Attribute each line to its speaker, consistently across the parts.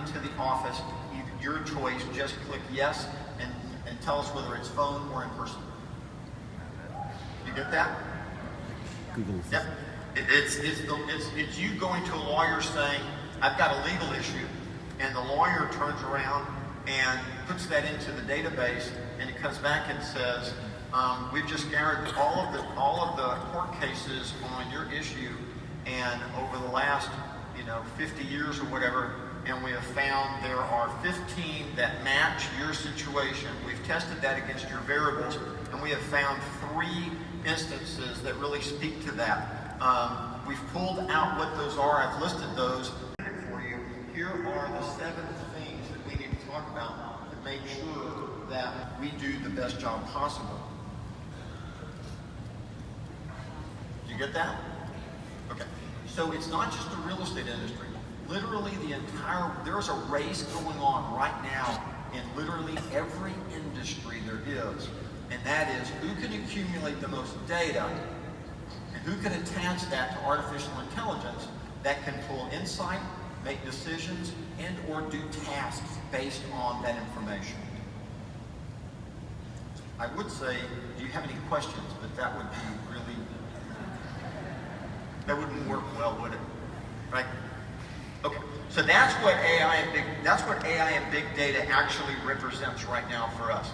Speaker 1: into the office, your choice, just click yes and tell us whether it's phone or in person. You get that?
Speaker 2: Google.
Speaker 1: Yep. It's you going to a lawyer saying, I've got a legal issue, and the lawyer turns around and puts that into the database, and it comes back and says, we've just gathered all of the court cases on your issue, and over the last 50 years or whatever, and we have found there are 15 that match your situation. We've tested that against your variables, and we have found 3 instances that really speak to that. We've pulled out what those are. I've listed those for you. Here are the 7 things that we need to talk about to make sure that we do the best job possible. Did you get that? Okay. So it's not just the real estate industry. Literally there's a race going on right now in literally every industry there is. And that is, who can accumulate the most data and who can attach that to artificial intelligence that can pull insight, make decisions, and or do tasks based on that information. I would say, do you have any questions? But that would be really, that wouldn't work well, would it? Right? Okay. So that's what AI and big data actually represents right now for us.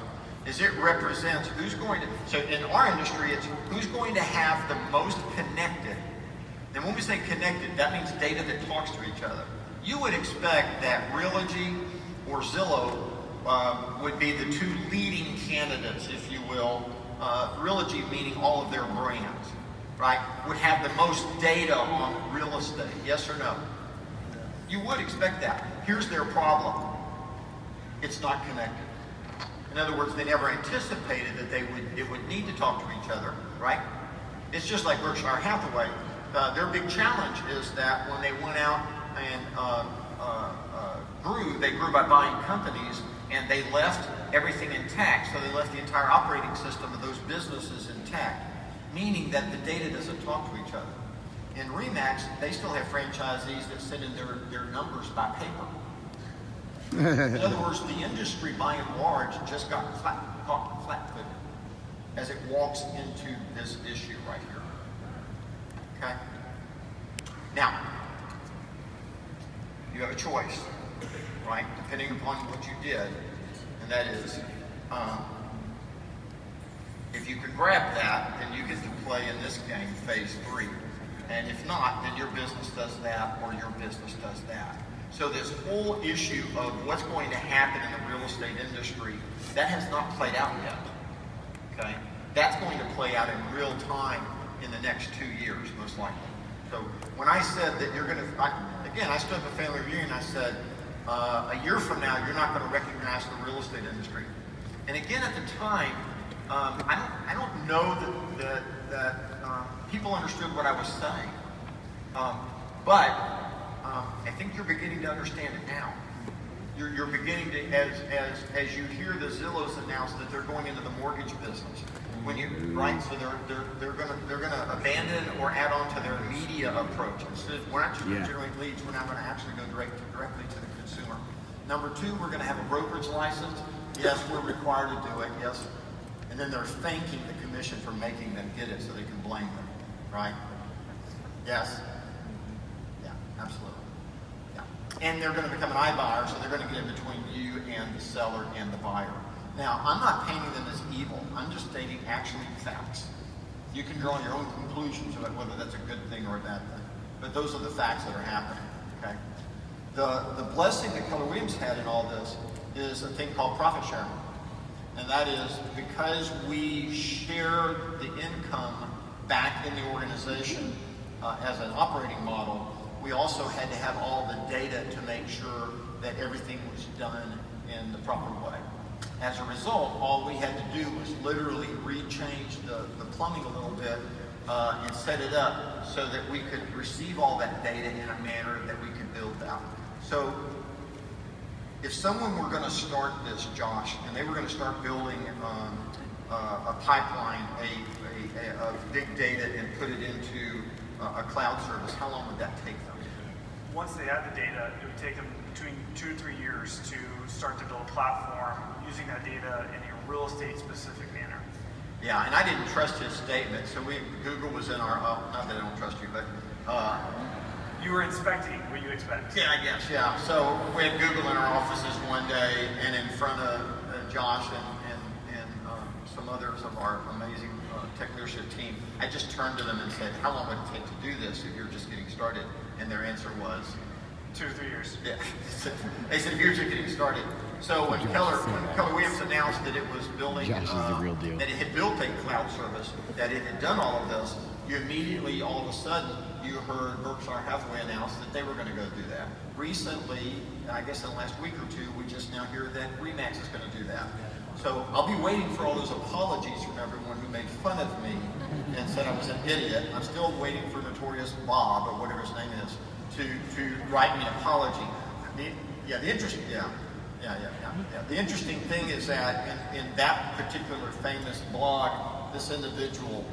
Speaker 1: Is it represents who's going to, so in our industry, it's who's going to have the most connected. And when we say connected, that means data that talks to each other. You would expect that Realogy or Zillow would be the 2 leading candidates, if you will. Realogy meaning all of their brands, right? Would have the most data on real estate, yes or no? You would expect that. Here's their problem. It's not connected. In other words, they never anticipated that it would need to talk to each other, right? It's just like Berkshire Hathaway. Their big challenge is that when they went out and they grew by buying companies, and they left everything intact. So they left the entire operating system of those businesses intact, meaning that the data doesn't talk to each other. In RE/MAX, they still have franchisees that send in their numbers by paper. In other words, the industry, by and large, just got caught flat-footed as it walks into this issue right here. Okay? Now, you have a choice, right? Depending upon what you did, and that is, if you can grab that, then you get to play in this game, phase 3. And if not, then your business does that, or your business does that. So this whole issue of what's going to happen in the real estate industry, that has not played out yet, okay? That's going to play out in real time in the next 2 years, most likely. So when I said that you're gonna, I stood at the family reunion and I said, a year from now, you're not gonna recognize the real estate industry. And again, at the time, I don't know that people understood what I was saying. But I think you're beginning to understand it now. You're beginning to, as you hear the Zillows announce that they're going into the mortgage business. Right? So they're gonna abandon or add on to their media approach. Instead, we're not just going to generate leads. We're now going to actually go directly to the consumer. Number 2, we're going to have a brokerage license. Yes, we're required to do it. Yes. And then they're thanking the commission for making them get it so they can blame them. Right? Yes. Yeah, absolutely. Yeah. And they're going to become an iBuyer, so they're going to get in between you and the seller and the buyer. Now, I'm not painting them as evil. I'm just stating actually facts. You can draw your own conclusions about whether that's a good thing or a bad thing. But those are the facts that are happening. Okay. The blessing that Keller Williams had in all this is a thing called profit sharing. And that is because we share the income back in the organization as an operating model, we also had to have all the data to make sure that everything was done in the proper way. As a result, all we had to do was literally rechange the plumbing a little bit and set it up so that we could receive all that data in a manner that we could build out. So if someone were going to start this, Josh, and they were going to start building a pipeline, of big data and put it into a cloud service, how long would that take them?
Speaker 2: once they had the data, it would take them between 2 to 3 years to start to build a platform using that data in a real estate specific manner.
Speaker 1: Yeah, and I didn't trust his statement, so Google was in our, not that I don't trust you, but.
Speaker 2: You were inspecting what you expect.
Speaker 1: Yeah, I guess, yeah. So we had Google in our offices one day, and in front of Josh and some others of our amazing tech leadership team, I just turned to them and said, how long would it take to do this if you're just getting started? And their answer was
Speaker 2: 2 to 3 years.
Speaker 1: Yeah. They said, if you're just getting started. So when Keller Williams announced that it was building,
Speaker 3: Josh is the real deal.
Speaker 1: that it had built a cloud service, that it had done all of this, you immediately, all of a sudden, you heard Berkshire Hathaway announce that they were going to go do that. Recently, I guess in the last week or two, we just now hear that Remax is going to do that. So I'll be waiting for all those apologies from everyone who made fun of me and said I was an idiot. I'm still waiting for Notorious Bob, or whatever his name is, to write me an apology. The interesting thing is that in that particular famous blog, this individual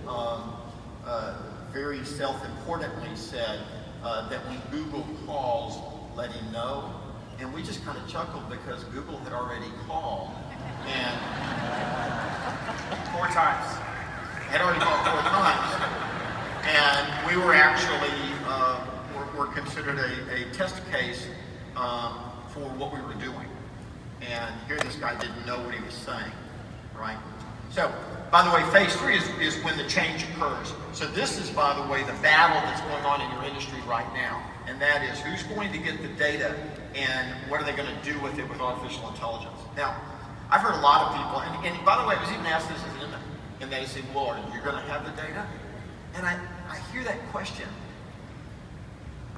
Speaker 1: very self-importantly said that when Google calls, let him know. And we just kind of chuckled because Google had already called. And
Speaker 2: 4 times.
Speaker 1: Had already called 4 times. And we were actually, were considered a test case for what we were doing. And here this guy didn't know what he was saying, right? So, by the way, phase 3 is when the change occurs. So this is, by the way, the battle that's going on in your industry right now. And that is, who's going to get the data and what are they going to do with it with artificial intelligence? Now, I've heard a lot of people, and by the way, I was even asked this as an inmate, and they say, well, are you going to have the data? And I hear that question.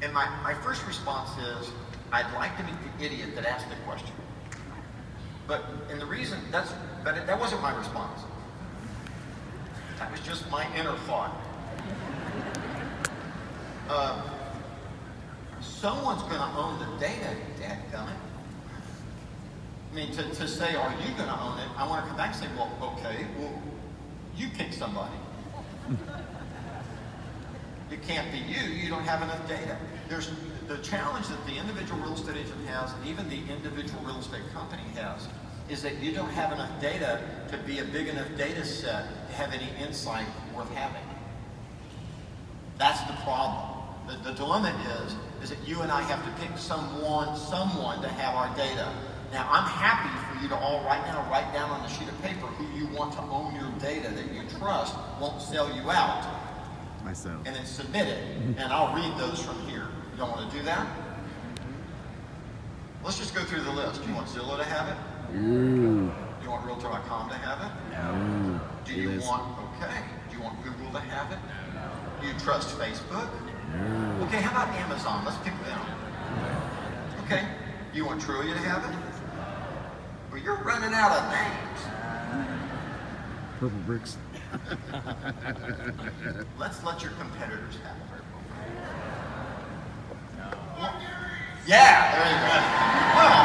Speaker 1: And my first response is, I'd like to meet the idiot that asked the question. But that wasn't my response. That was just my inner thought. Someone's going to own the data, dadgummit. I mean, to say, are you going to own it? I want to come back and say, well, okay, you pick somebody. It can't be you. You don't have enough data. There's the challenge that the individual real estate agent has, and even the individual real estate company has, is that you don't have enough data to be a big enough data set to have any insight worth having. That's the problem. The dilemma is that you and I have to pick someone to have our data. Now, I'm happy for you to all right now write down on a sheet of paper who you want to own your data that you trust won't sell you out.
Speaker 3: Myself.
Speaker 1: And then submit it, and I'll read those from here. You don't want to do that? Let's just go through the list. Do you want Zillow to have it?
Speaker 3: Ooh.
Speaker 1: Do you want Realtor.com to have it?
Speaker 3: No.
Speaker 1: Do you want Google to have it? Do you trust Facebook?
Speaker 3: No.
Speaker 1: Okay, how about Amazon? Let's pick them. Okay, do you want Trulia to have it? Well, you're running out of names.
Speaker 3: Purple bricks.
Speaker 1: Let's let your competitors have it. Yeah, there you go. Well,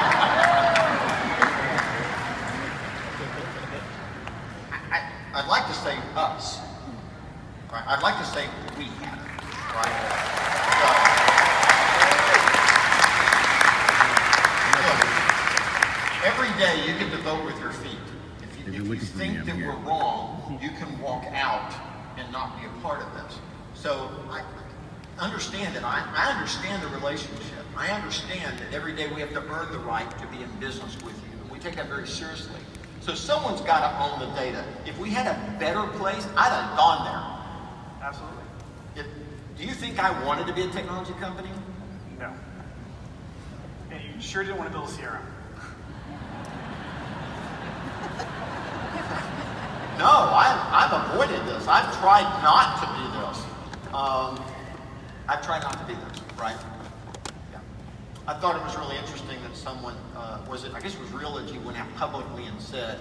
Speaker 1: I'd like to say us. Right? I'd like to say we have it. Right? So, every day you get to vote with your feet. If you think that we're wrong, you can walk out and not be a part of this. So I understand it. I understand the relationship. I understand that every day we have to earn the right to be in business with you. And we take that very seriously. So someone's got to own the data. If we had a better place, I'd have gone there.
Speaker 2: Absolutely.
Speaker 1: Do you think I wanted to be a technology company?
Speaker 2: No. And you sure didn't want to build a CRM.
Speaker 1: No, I've avoided this. I've tried not to be this. I've tried not to be this, right? Yeah. I thought it was really interesting that someone, I guess it was Realogy, went out publicly and said,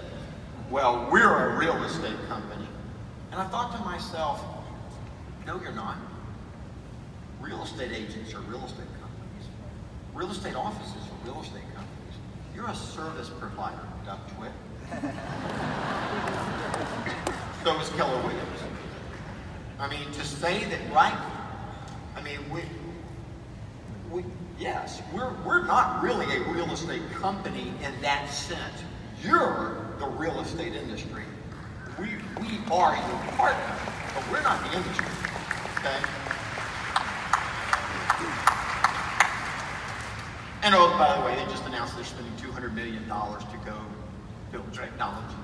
Speaker 1: well, we're a real estate company. And I thought to myself, no, you're not. Real estate agents are real estate companies. Real estate offices are real estate companies. You're a service provider, dumb twit. So is Keller Williams. I mean, to say that, right? I mean, Yes, we're not really a real estate company in that sense. You're the real estate industry. We are your partner, but we're not the industry. Okay? And oh, by the way, they just announced they're spending $200 million to go build technology.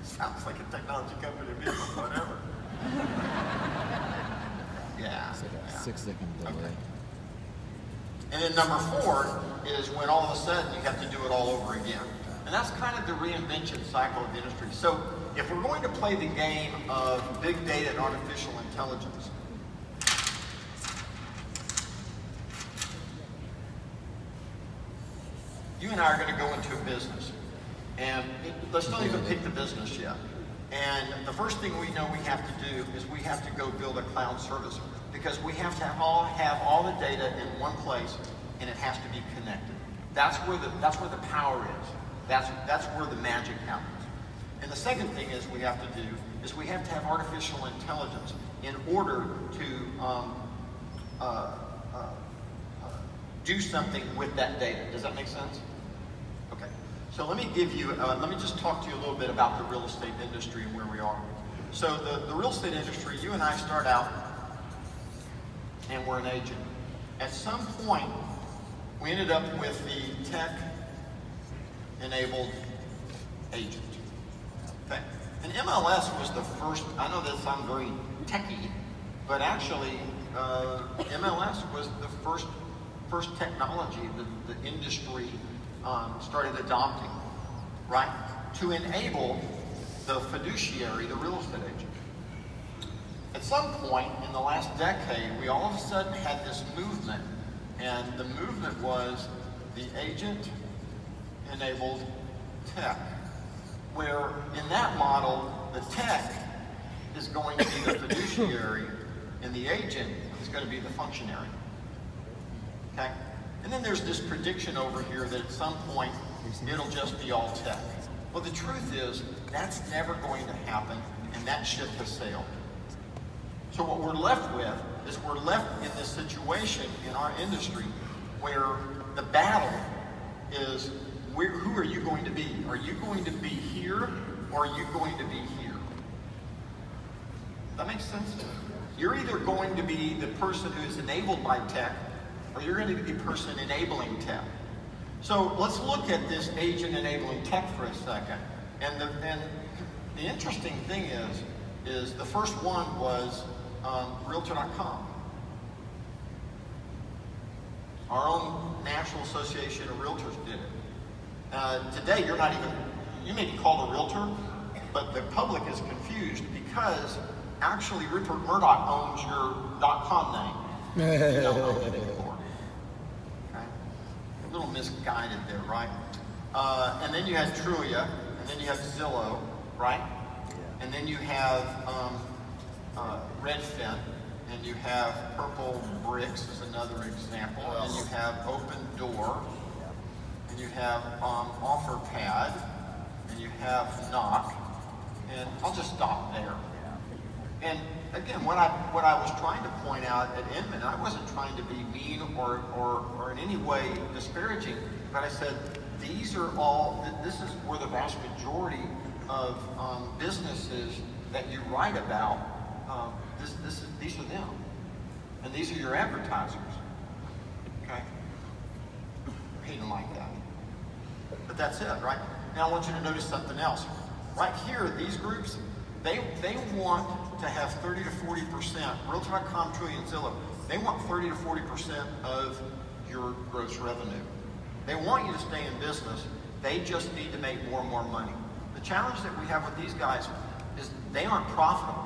Speaker 1: Sounds like a technology company to me, but whatever. Yeah.
Speaker 3: It's like a
Speaker 1: yeah.
Speaker 3: 6-second delay.
Speaker 1: Okay. And then number 4 is when all of a sudden you have to do it all over again. And that's kind of the reinvention cycle of the industry. So if we're going to play the game of big data and artificial intelligence, you and I are going to go into a business. And let's not even pick the business yet. And the first thing we know we have to do is we have to go build a cloud service, because we have to have all the data in one place, and it has to be connected. That's where the power is. That's where the magic happens. And the second thing is we have to do is we have to have artificial intelligence in order to do something with that data. Does that make sense? Okay. So let me just talk to you a little bit about the real estate industry and where we are. So the real estate industry, you and I start out and we're an agent. At some point, we ended up with the tech-enabled agent. Okay? And MLS was the first, I know that sounds very techy, but actually MLS was the first technology that the industry started adopting, right? To enable the fiduciary, the real estate agent. At some point in the last decade, we all of a sudden had this movement, and the movement was the agent-enabled tech, where in that model, the tech is going to be the fiduciary, and the agent is going to be the functionary. Okay? And then there's this prediction over here that at some point, it'll just be all tech. Well, the truth is, that's never going to happen, and that ship has sailed. So what we're left with is we're left in this situation in our industry where the battle is, who are you going to be? Are you going to be here, or are you going to be here? That makes sense? You're either going to be the person who is enabled by tech, or you're going to be the person enabling tech. So let's look at this agent enabling tech for a second. And the interesting thing is the first one was Realtor.com. Our own National Association of Realtors did it. Today, you may be called a realtor, but the public is confused because actually Rupert Murdoch owns your .com name. You don't own it anymore. Okay? A little misguided there, right? And then you had Trulia, and then you have Zillow, right? And then you have Redfin, and you have Purple Bricks is another example, and you have Open Door, and you have OfferPad, and you have Knock, and I'll just stop there. And again, what I was trying to point out at Inman, I wasn't trying to be mean or in any way disparaging, but I said this is where the vast majority of businesses that you write about. These are them, and these are your advertisers. Okay, he didn't like that, but that's it, right? Now I want you to notice something else. Right here, these groups, they want to have 30 to 40%. Realtor.com, Trulia, and Zillow, they want 30 to 40% of your gross revenue. They want you to stay in business. They just need to make more and more money. The challenge that we have with these guys is they aren't profitable.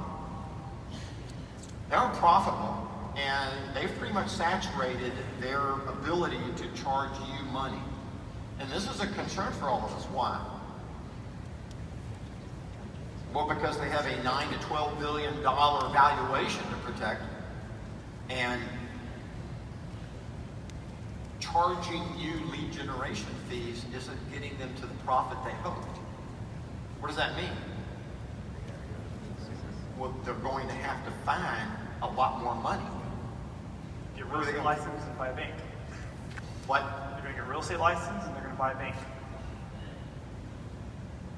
Speaker 1: They aren't profitable, and they've pretty much saturated their ability to charge you money. And this is a concern for all of us. Why? Well, because they have a $9 to $12 billion valuation to protect, and charging you lead generation fees isn't getting them to the profit they hoped. What does that mean? Well, they're going to have to find a lot more money.
Speaker 2: Get real estate licensed by a bank.
Speaker 1: What?
Speaker 2: They're going to get a real estate license and they're going to buy a bank.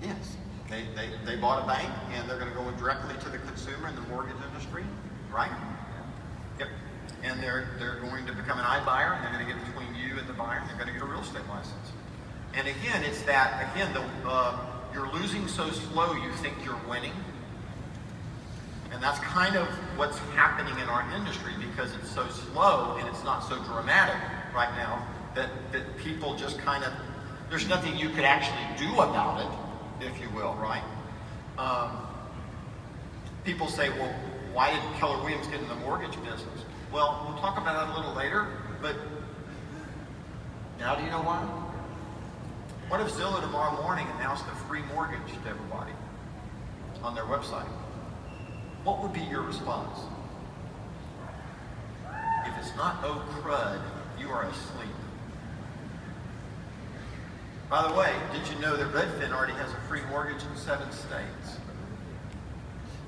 Speaker 1: Yes. They bought a bank and they're going to go directly to the consumer in the mortgage industry, right? Yep. And they're going to become an iBuyer, and they're going to get between you and the buyer, and they're going to get a real estate license. And again, it's that, you're losing so slow you think you're winning. And that's kind of what's happening in our industry because it's so slow and it's not so dramatic right now that people just kind of, there's nothing you could actually do about it, if you will, right? People say, well, why did Keller Williams get in the mortgage business? Well, we'll talk about that a little later, but now do you know why? What if Zillow tomorrow morning announced a free mortgage to everybody on their website? What would be your response? If it's not oh crud, you are asleep. By the way, did you know that Redfin already has a free mortgage in 7 states?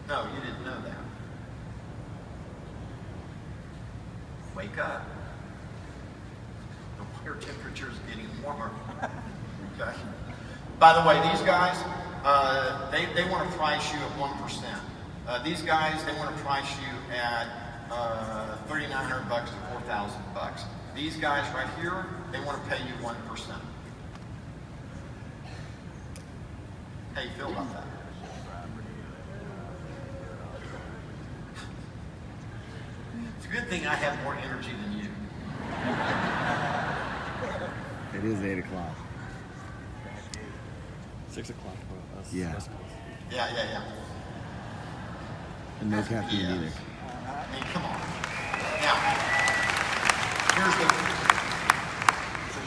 Speaker 1: No, you didn't know that. Wake up. The water temperature is getting warmer. Okay. By the way, these guys, they want to price you at 1%. These guys, they want to price you at $3,900 to $4,000. These guys right here, they want to pay you 1%. How you feel about that? It's a good thing I have more energy than you.
Speaker 3: It is 8 o'clock.
Speaker 4: 6 o'clock for us.
Speaker 3: Yeah.
Speaker 1: Yeah.
Speaker 3: And no caffeine
Speaker 1: Yes.
Speaker 3: either.
Speaker 1: I mean, come on. Now,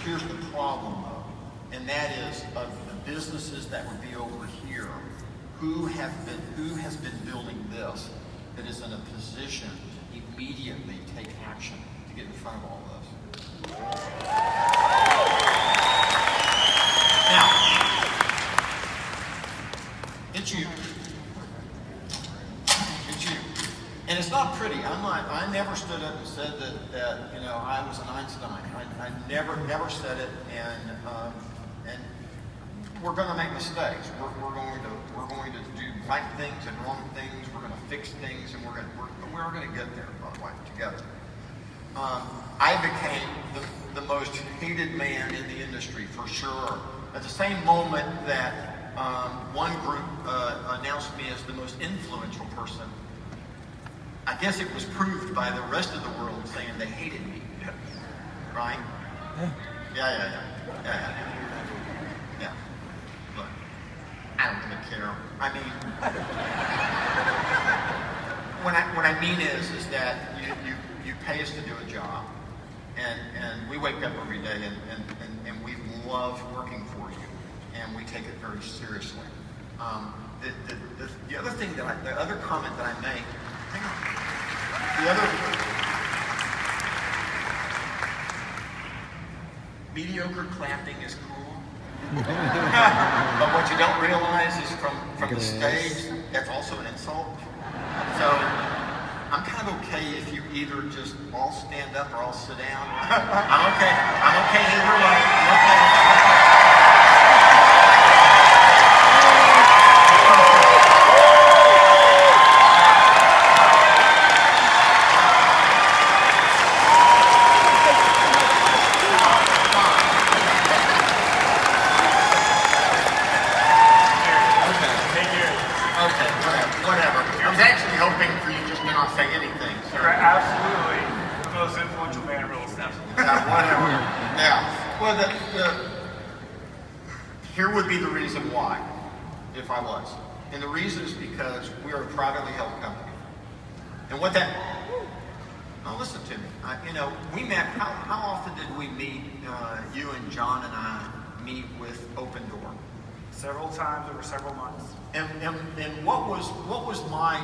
Speaker 1: here's the problem, though, and that is of the businesses that would be over here, who has been building this that is in a position to immediately take action to get in front of all this. Now, it's you. And it's not pretty. I never stood up and said that I was an Einstein. I never said it. And we're going to make mistakes. We're going to do right things and wrong things. We're going to fix things, and we're going to get there, by the way, together. I became the most hated man in the industry for sure. At the same moment that one group announced me as the most influential person, I guess it was proved by the rest of the world saying they hated me. Right? Yeah. Look, I don't really care. I mean, what I mean is that you pay us to do a job, and we wake up every day and we love working for you, and we take it very seriously. The other thing the other comment that I make. Mediocre clapping is cool. But what you don't realize is from the stage, that's also an insult. So I'm kind of okay if you either just all stand up or all sit down. I'm okay either way. I'm okay. Here would be the reason why, if I was. And the reason is because we are a privately held company. And what that, now listen to me. We met, how often did we meet, you and John and I meet with Open Door?
Speaker 2: Several times over several months.
Speaker 1: And what was my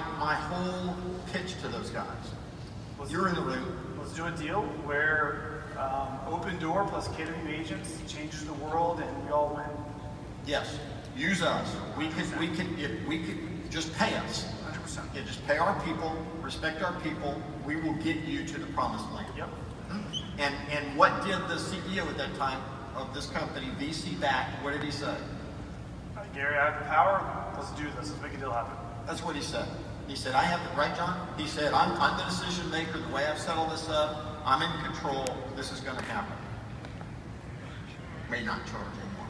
Speaker 1: whole pitch to those guys? You're in the room.
Speaker 2: Let's do a deal where Open Door plus catering agents changes the world and we all win.
Speaker 1: Yes, use us. We can just pay us.
Speaker 2: 100%.
Speaker 1: Yeah, just pay our people, respect our people. We will get you to the promised land.
Speaker 2: Yep.
Speaker 1: And what did the CEO at that time of this company, VC backed, what did he say?
Speaker 2: Gary, I have the power. Let's do this. Let's make a deal happen.
Speaker 1: That's what he said. He said, I have the, right, John? He said, I'm the decision maker. The way I've set all this up, I'm in control. This is going to happen. May not charge anymore.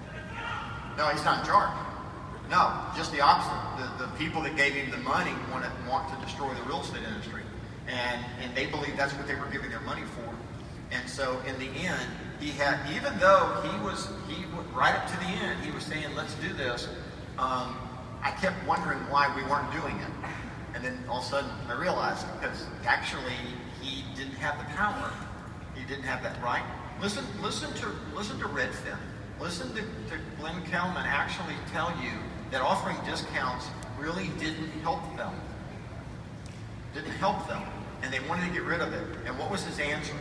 Speaker 1: No, he's not in charge. No, just the opposite. The people that gave him the money want to destroy the real estate industry. And they believe that's what they were giving their money for. And so in the end, he had, even though he right up to the end, he was saying, let's do this. I kept wondering why we weren't doing it. And then all of a sudden I realized, because actually he didn't have the power. He didn't have that right. Listen to Redfin. Listen to Glenn Kelman actually tell you that offering discounts really didn't help them. Didn't help them. And they wanted to get rid of it. And what was his answer?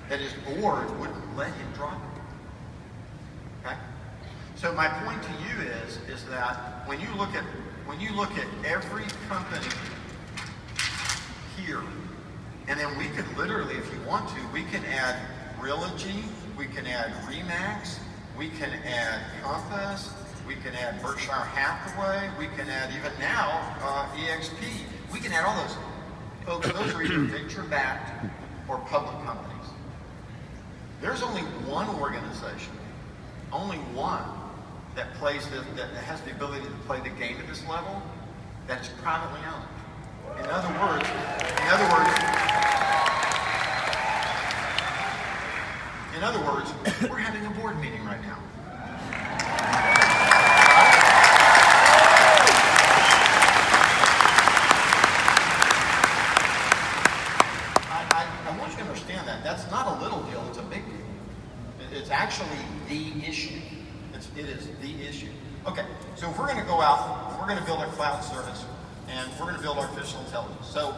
Speaker 1: That his board wouldn't let him drop it. Okay? So my point to you is that when you look at every company here, and then we could literally, if you want to, we can add Realogy, we can add Remax, we can add Compass, we can add Berkshire Hathaway, we can add even now EXP. We can add all those. Folks, those are either venture-backed or public companies. There's only one organization, only one that plays that has the ability to play the game at this level that is privately owned. In other words, we're having a board meeting right now. I want you to understand that. That's not a little deal, it's a big deal. It's actually the issue. It is the issue. Okay, so if we're going to go out, we're going to build a cloud service, and we're going to build artificial intelligence. So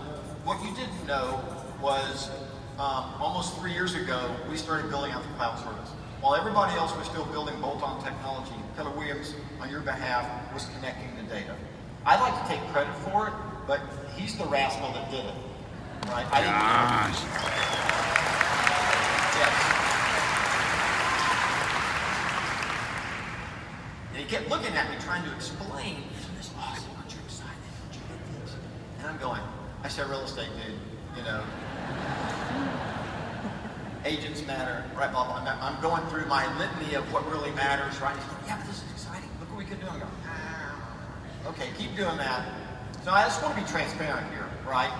Speaker 1: what you didn't know was almost 3 years ago, we started building out the cloud service. While everybody else was still building bolt-on technology, Keller Williams, on your behalf, was connecting the data. I'd like to take credit for it, but he's the rascal that did it. Right? I didn't do it. Yes. And he kept looking at me, trying to explain, isn't this awesome? Aren't you excited? Don't you get this? And I'm going, I said, real estate, dude, you know. Agents matter, right, blah, blah. I'm going through my litany of what really matters, right? He's going, yeah, but this is exciting. Look what we can do. I'm going, okay, keep doing that. So I just want to be transparent here, right?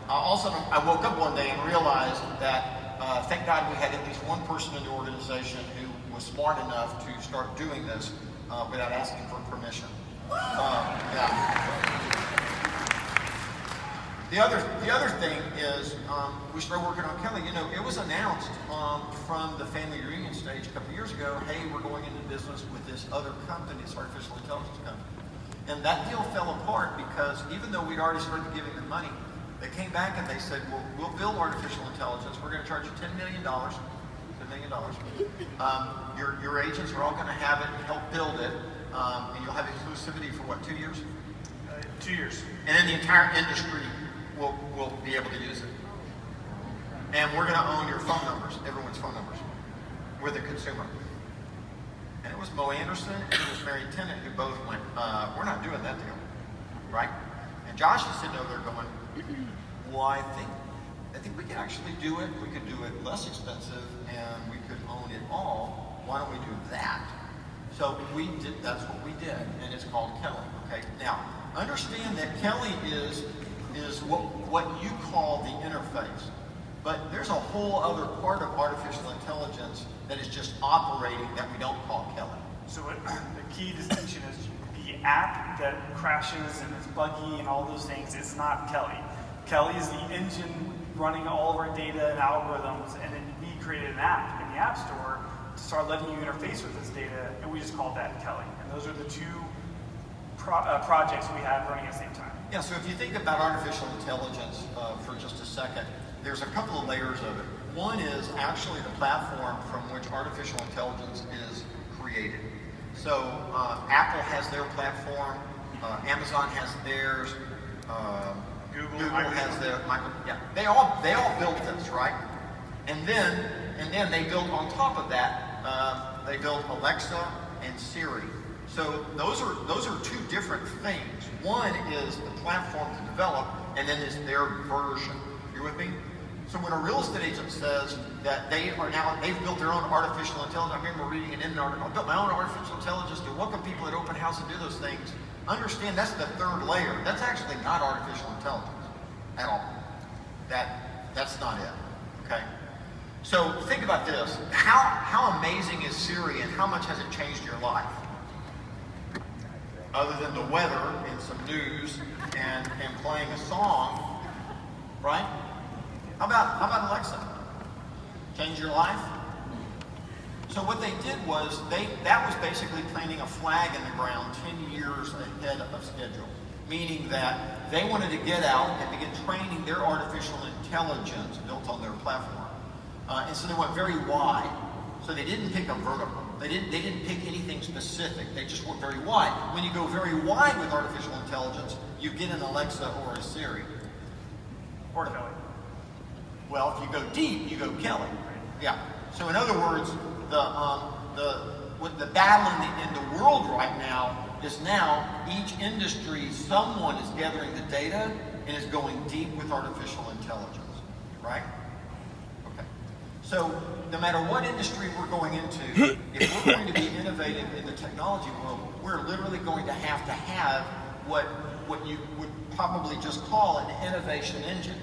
Speaker 1: Also, I woke up one day and realized that, thank God we had at least one person in the organization who was smart enough to start doing this without asking for permission. Yeah. The other thing is we started working on Kelly. You know, it was announced from the family reunion stage a couple years ago, hey, we're going into business with this other company, this artificial intelligence company. And that deal fell apart because even though we'd already started giving them money, they came back and they said, well, we'll build artificial intelligence. We're going to charge you $10 million. $10 million. Your agents are all going to have it and help build it. And you'll have exclusivity for what, 2 years?
Speaker 2: 2 years.
Speaker 1: And then the entire industry will be able to use it. And we're going to own your phone numbers, everyone's phone numbers. We're the consumer. And it was Mo Anderson and it was Mary Tennant who both went, we're not doing that deal, right? And Josh is sitting over there going, well, I think we could actually do it. We could do it less expensive and we could own it all. Why don't we do that? So that's what we did, and it's called Kelly, okay? Now, understand that Kelly is what you call the interface. But there's a whole other part of artificial intelligence that is just operating that we don't call Kelly.
Speaker 2: So the key distinction is the app that crashes and is buggy and all those things is not Kelly. Kelly is the engine running all of our data and algorithms, and then we created an app in the App Store to start letting you interface with this data, and we just called that Kelly. And those are the two projects we have running at the same time.
Speaker 1: Yeah, so if you think about artificial intelligence for just a second, there's a couple of layers of it. One is actually the platform from which artificial intelligence is created. So Apple has their platform, Amazon has theirs, Google has their, yeah, they all built this, right? And then they built on top of that, they built Alexa and Siri. So those are two different things. One is the platform to develop, and then is their version. You with me? So when a real estate agent says that they've built their own artificial intelligence, I remember reading an article, I built my own artificial intelligence to welcome people at open house and do those things. Understand that's the third layer. That's actually not artificial intelligence at all. That's not it. Okay? So think about this. How amazing is Siri and how much has it changed your life? Other than the weather and some news and playing a song, right? How about Alexa? Change your life? So what they did was that was basically planting a flag in the ground 10 years ahead of schedule, meaning that they wanted to get out and begin training their artificial intelligence built on their platform. And so they went very wide. So they didn't pick a vertical. They didn't pick anything specific. They just went very wide. When you go very wide with artificial intelligence, you get an Alexa or a Siri.
Speaker 2: Or Kelly.
Speaker 1: Well, if you go deep, you go Kelly. Yeah. So in other words, the battle in the world right now is each industry, someone is gathering the data and is going deep with artificial intelligence, right? Okay. So no matter what industry we're going into, if we're going to be innovative in the technology world, we're literally going to have what you would probably just call an innovation engine.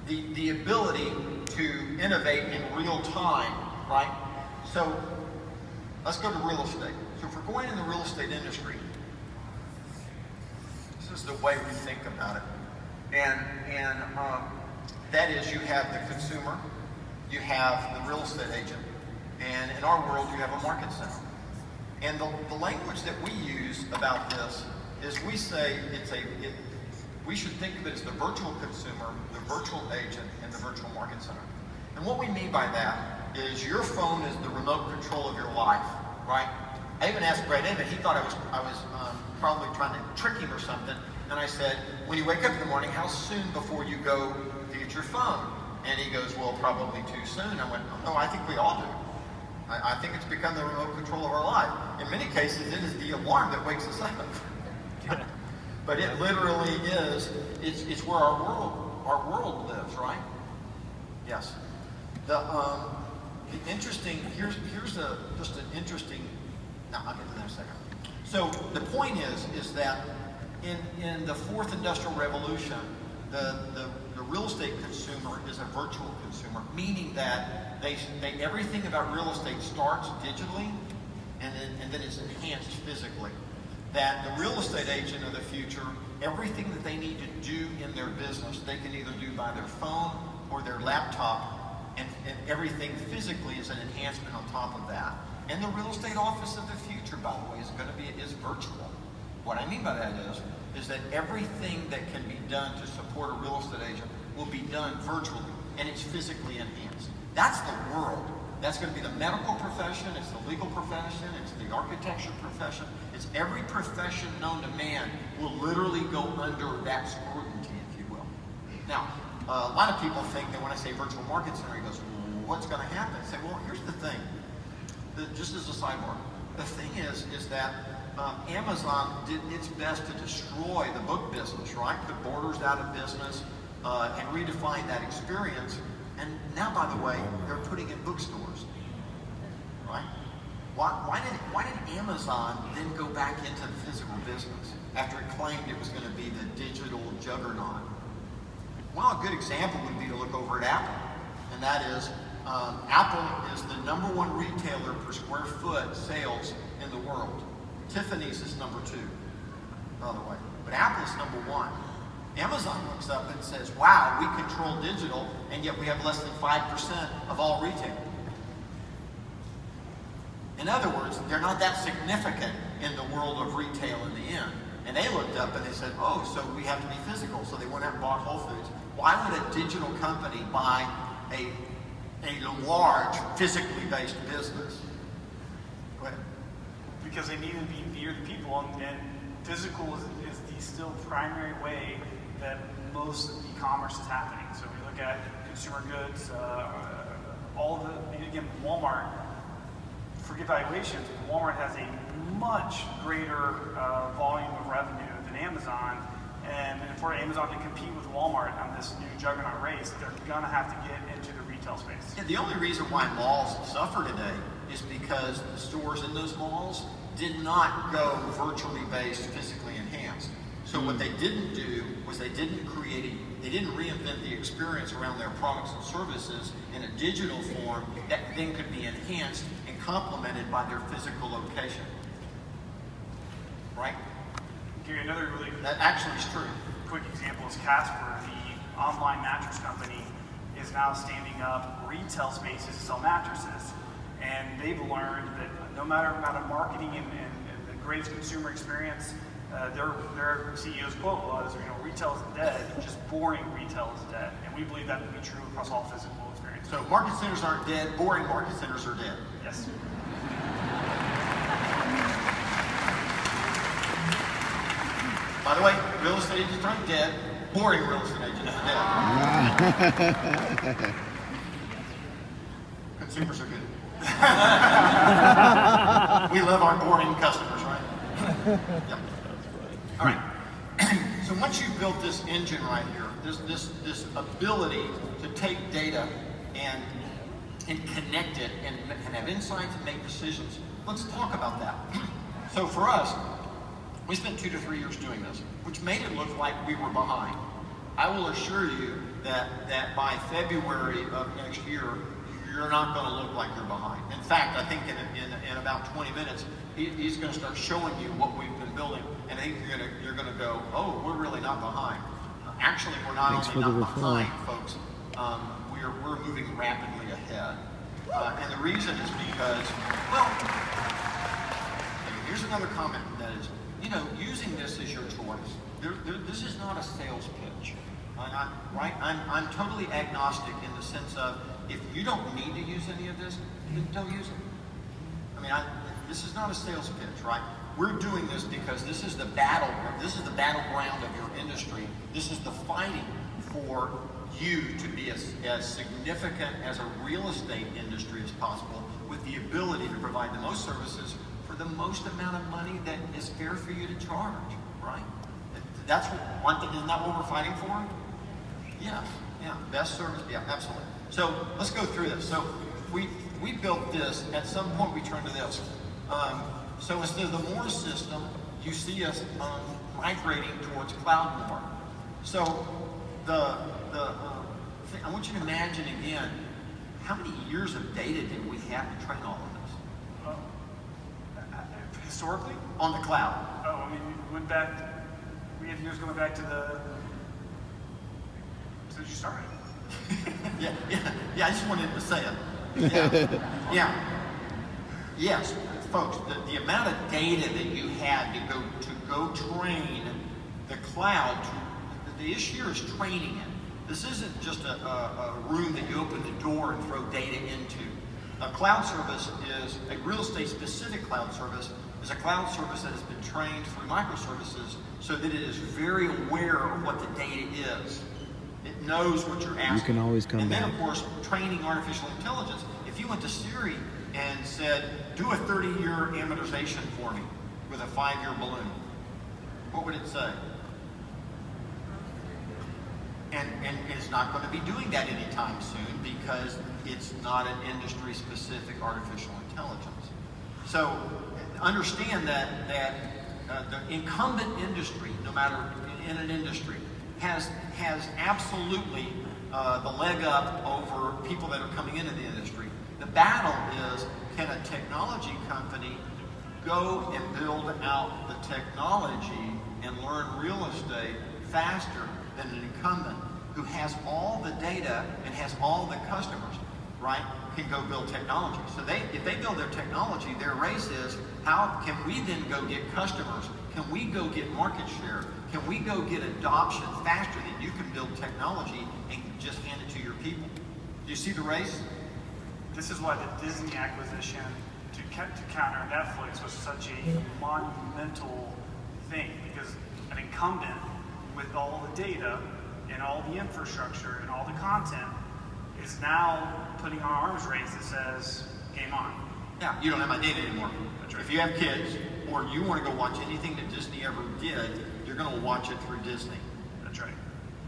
Speaker 1: The ability to innovate in real time, right? So let's go to real estate. So if we're going in the real estate industry, this is the way we think about it. And that is, you have the consumer, you have the real estate agent, and in our world, you have a market center. And the language that we use about this is we say we should think of it as the virtual consumer, the virtual agent, and the virtual market center. And what we mean by that is your phone is the remote control of your life, right? I even asked Brad David, he thought I was probably trying to trick him or something, and I said, when you wake up in the morning, how soon before you go to get your phone? And he goes, well, probably too soon. I went, no, I think we all do. I think it's become the remote control of our life. In many cases, it is the alarm that wakes us up. But it literally is, it's where our world lives, right? Yes. The interesting, here's just an interesting, no, I'll get to that in a second. So the point is that in the fourth industrial revolution, the real estate consumer is a virtual consumer, meaning that everything about real estate starts digitally and then is enhanced physically. That the real estate agent of the future, everything that they need to do in their business, they can either do by their phone or their laptop, and everything physically is an enhancement on top of that. And the real estate office of the future, by the way, is virtual. What I mean by that is that everything that can be done to support a real estate agent will be done virtually, and it's physically enhanced. That's the world. That's going to be the medical profession, it's the legal profession, it's the architecture profession, it's every profession known to man will literally go under that scrutiny, if you will. Now, a lot of people think that when I say virtual market center, he goes, well, what's going to happen? I say, well, here's the thing. Just as a sidebar, the thing is that Amazon did its best to destroy the book business, right? Put Borders out of business and redefine that experience. And now, by the way, they're putting in bookstores, right? Why did Amazon then go back into the physical business after it claimed it was going to be the digital juggernaut? Well, a good example would be to look over at Apple, and that is Apple is the #1 retailer per square foot sales in the world. Tiffany's is #2, by the way, but Apple is #1. Amazon looks up and says, wow, we control digital, and yet we have less than 5% of all retail. In other words, they're not that significant in the world of retail in the end. And they looked up and they said, oh, so we have to be physical. So they went out and bought Whole Foods. Why would a digital company buy a large, physically based business? Go ahead.
Speaker 2: Because they need to be near the people, and physical is the still primary way that most e-commerce is happening. So we look at consumer goods, again, Walmart, forget valuations, Walmart has a much greater volume of revenue than Amazon. And for Amazon to compete with Walmart on this new juggernaut race, they're going to have to get into the retail space.
Speaker 1: Yeah, the only reason why malls suffer today is because the stores in those malls did not go virtually based, physically enhanced. So what they didn't do was they didn't reinvent the experience around their products and services in a digital form that then could be enhanced and complemented by their physical location. Right?
Speaker 2: Gary, another really
Speaker 1: That actually is true.
Speaker 2: quick example is Casper, the online mattress company, is now standing up retail spaces to sell mattresses. And they've learned that no matter amount of marketing and the greatest consumer experience, their CEO's quote was, retail is dead, just boring retail is dead. And we believe that to be true across all physical experiences.
Speaker 1: So market centers aren't dead, boring market centers are dead.
Speaker 2: Yes.
Speaker 1: By the way, real estate agents aren't dead, boring real estate agents are dead. Consumers are good. We love our boring customers, right? Yep. All right. So once you've built this engine right here, this ability to take data and connect it and have insights and make decisions, let's talk about that. So for us, we spent 2 to 3 years doing this, which made it look like we were behind. I will assure you that by February of next year, you're not going to look like you're behind. In fact, I think in about 20 minutes, he's going to start showing you what we've been building, and I think you're going to go, oh, we're really not behind. Actually, we're not only not behind, folks. We're moving rapidly ahead, and the reason is because, well, here's another comment that is, using this as your choice. This is not a sales pitch, right? I'm totally agnostic in the sense of if you don't need to use any of this, then don't use it. This is not a sales pitch, right? We're doing this because this is the battleground of your industry. This is the fighting for you to be as significant as a real estate industry as possible, with the ability to provide the most services for the most amount of money that is fair for you to charge, right? That's isn't that what we're fighting for? Yes, yeah, best service, yeah, absolutely. So let's go through this. So we built this. At some point, we turned to this. So instead of the Moore system, you see us migrating towards cloud more. So I want you to imagine again, how many years of data did we have to train all of this?
Speaker 2: Historically?
Speaker 1: On the cloud.
Speaker 2: Oh, we had years going back to since you started.
Speaker 1: Yeah, I just wanted to say it. Yeah. Yes, folks, the amount of data that you had to go train the cloud, the issue here is training it. This isn't just a room that you open the door and throw data into. A cloud service is a real estate specific cloud service, is a cloud service that has been trained through microservices so that it is very aware of what the data is. It knows what you're asking.
Speaker 3: You can always come
Speaker 1: and
Speaker 3: back.
Speaker 1: then, of course, training artificial intelligence. If you went to Siri and said, do a 30-year amortization for me with a 5-year balloon, what would it say? And it's not going to be doing that anytime soon because it's not an industry-specific artificial intelligence. So understand that the incumbent industry, no matter in an industry, has absolutely the leg up over people that are coming into the industry. The battle is, can a technology company go and build out the technology and learn real estate faster than an incumbent who has all the data and has all the customers, right, can go build technology. So if they build their technology, their race is, how can we then go get customers? Can we go get market share? Can we go get adoption faster than you can build technology and just hand it to your people? Do you see the race?
Speaker 2: This is why the Disney acquisition to counter Netflix was such a monumental thing, because an incumbent with all the data and all the infrastructure and all the content is now putting on arms race that says, game on.
Speaker 1: Yeah, you don't have my data anymore.
Speaker 2: That's right.
Speaker 1: If you have kids, or you want to go watch anything that Disney ever did, you're going to watch it through Disney.
Speaker 2: That's right.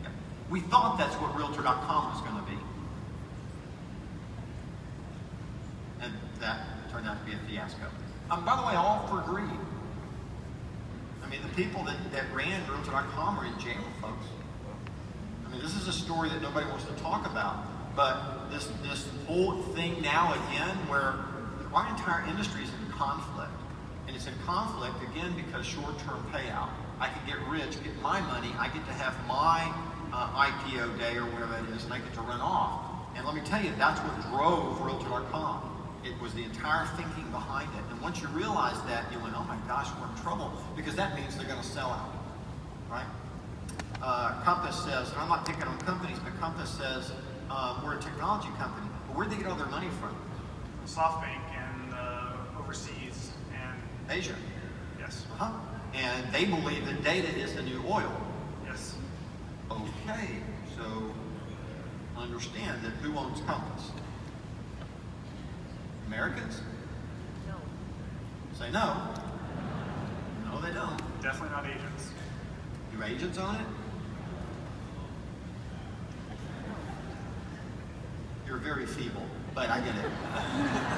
Speaker 1: Yeah. We thought that's what Realtor.com was going to be. And that turned out to be a fiasco. By the way, all for greed. I mean, the people that ran Realtor.com are in jail, folks. I mean, this is a story that nobody wants to talk about. But this whole thing now again, where our entire industry is in conflict. And it's in conflict, again, because short-term payout. I can get rich, get my money, I get to have my IPO day or whatever it is, and I get to run off. And let me tell you, that's what drove Realtor.com. It was the entire thinking behind it. And once you realize that, you went, oh my gosh, we're in trouble, because that means they're going to sell out, right? Compass says, and I'm not picking on companies, but Compass says, we're a technology company. But where'd they get all their money from?
Speaker 2: SoftBank and overseas and
Speaker 1: Asia.
Speaker 2: yes,
Speaker 1: Uh-huh. And they believe that data is the new oil.
Speaker 2: yes.
Speaker 1: Okay, so understand that who owns Compass? Americans?
Speaker 5: No.
Speaker 1: Say no. No, they don't.
Speaker 2: Definitely not agents.
Speaker 1: Do agents own it? You're very feeble, but I get it.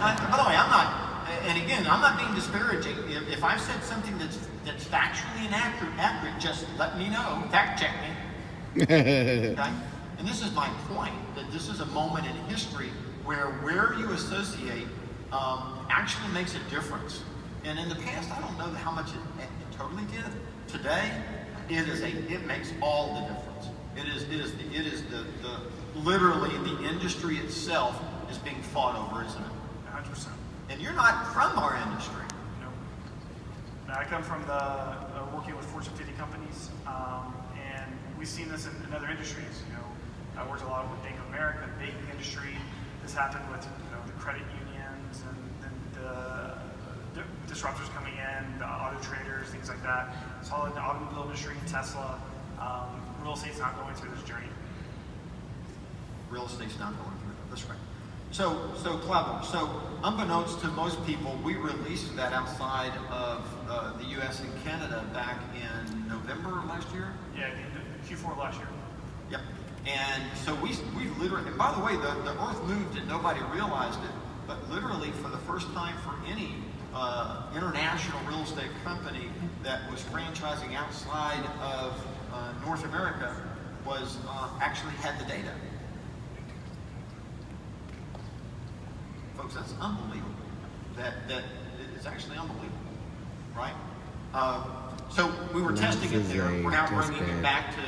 Speaker 1: By the way, I'm not, and again, I'm not being disparaging. If I've said something that's factually inaccurate, just let me know. Fact check me. Okay? And this is my point, that this is a moment in history where you associate actually makes a difference. And in the past, I don't know how much it totally did. Today, it makes all the difference. It is literally the industry itself is being fought over, isn't it?
Speaker 2: 100%.
Speaker 1: And you're not from our industry.
Speaker 2: Nope. Now, I come from working with Fortune 50 companies, and we've seen this in other industries. You know, I worked a lot with Bank of America, the banking industry. This happened with the credit unions and the disruptors coming in, the auto traders, things like that. Saw it in the automobile industry, Tesla. Real estate's not going through this journey.
Speaker 1: Real estate's not going through it. That's right. So clever. So unbeknownst to most people, we released that outside of the U.S. and Canada back in November last year.
Speaker 2: Yeah, Q4 last year.
Speaker 1: Yep. And so we literally, and by the way, the earth moved and nobody realized it, but literally for the first time for any international real estate company that was franchising outside of North America was actually had the data. Folks, that's unbelievable. That it's actually unbelievable, right? So we were testing it there. We're now bringing it back to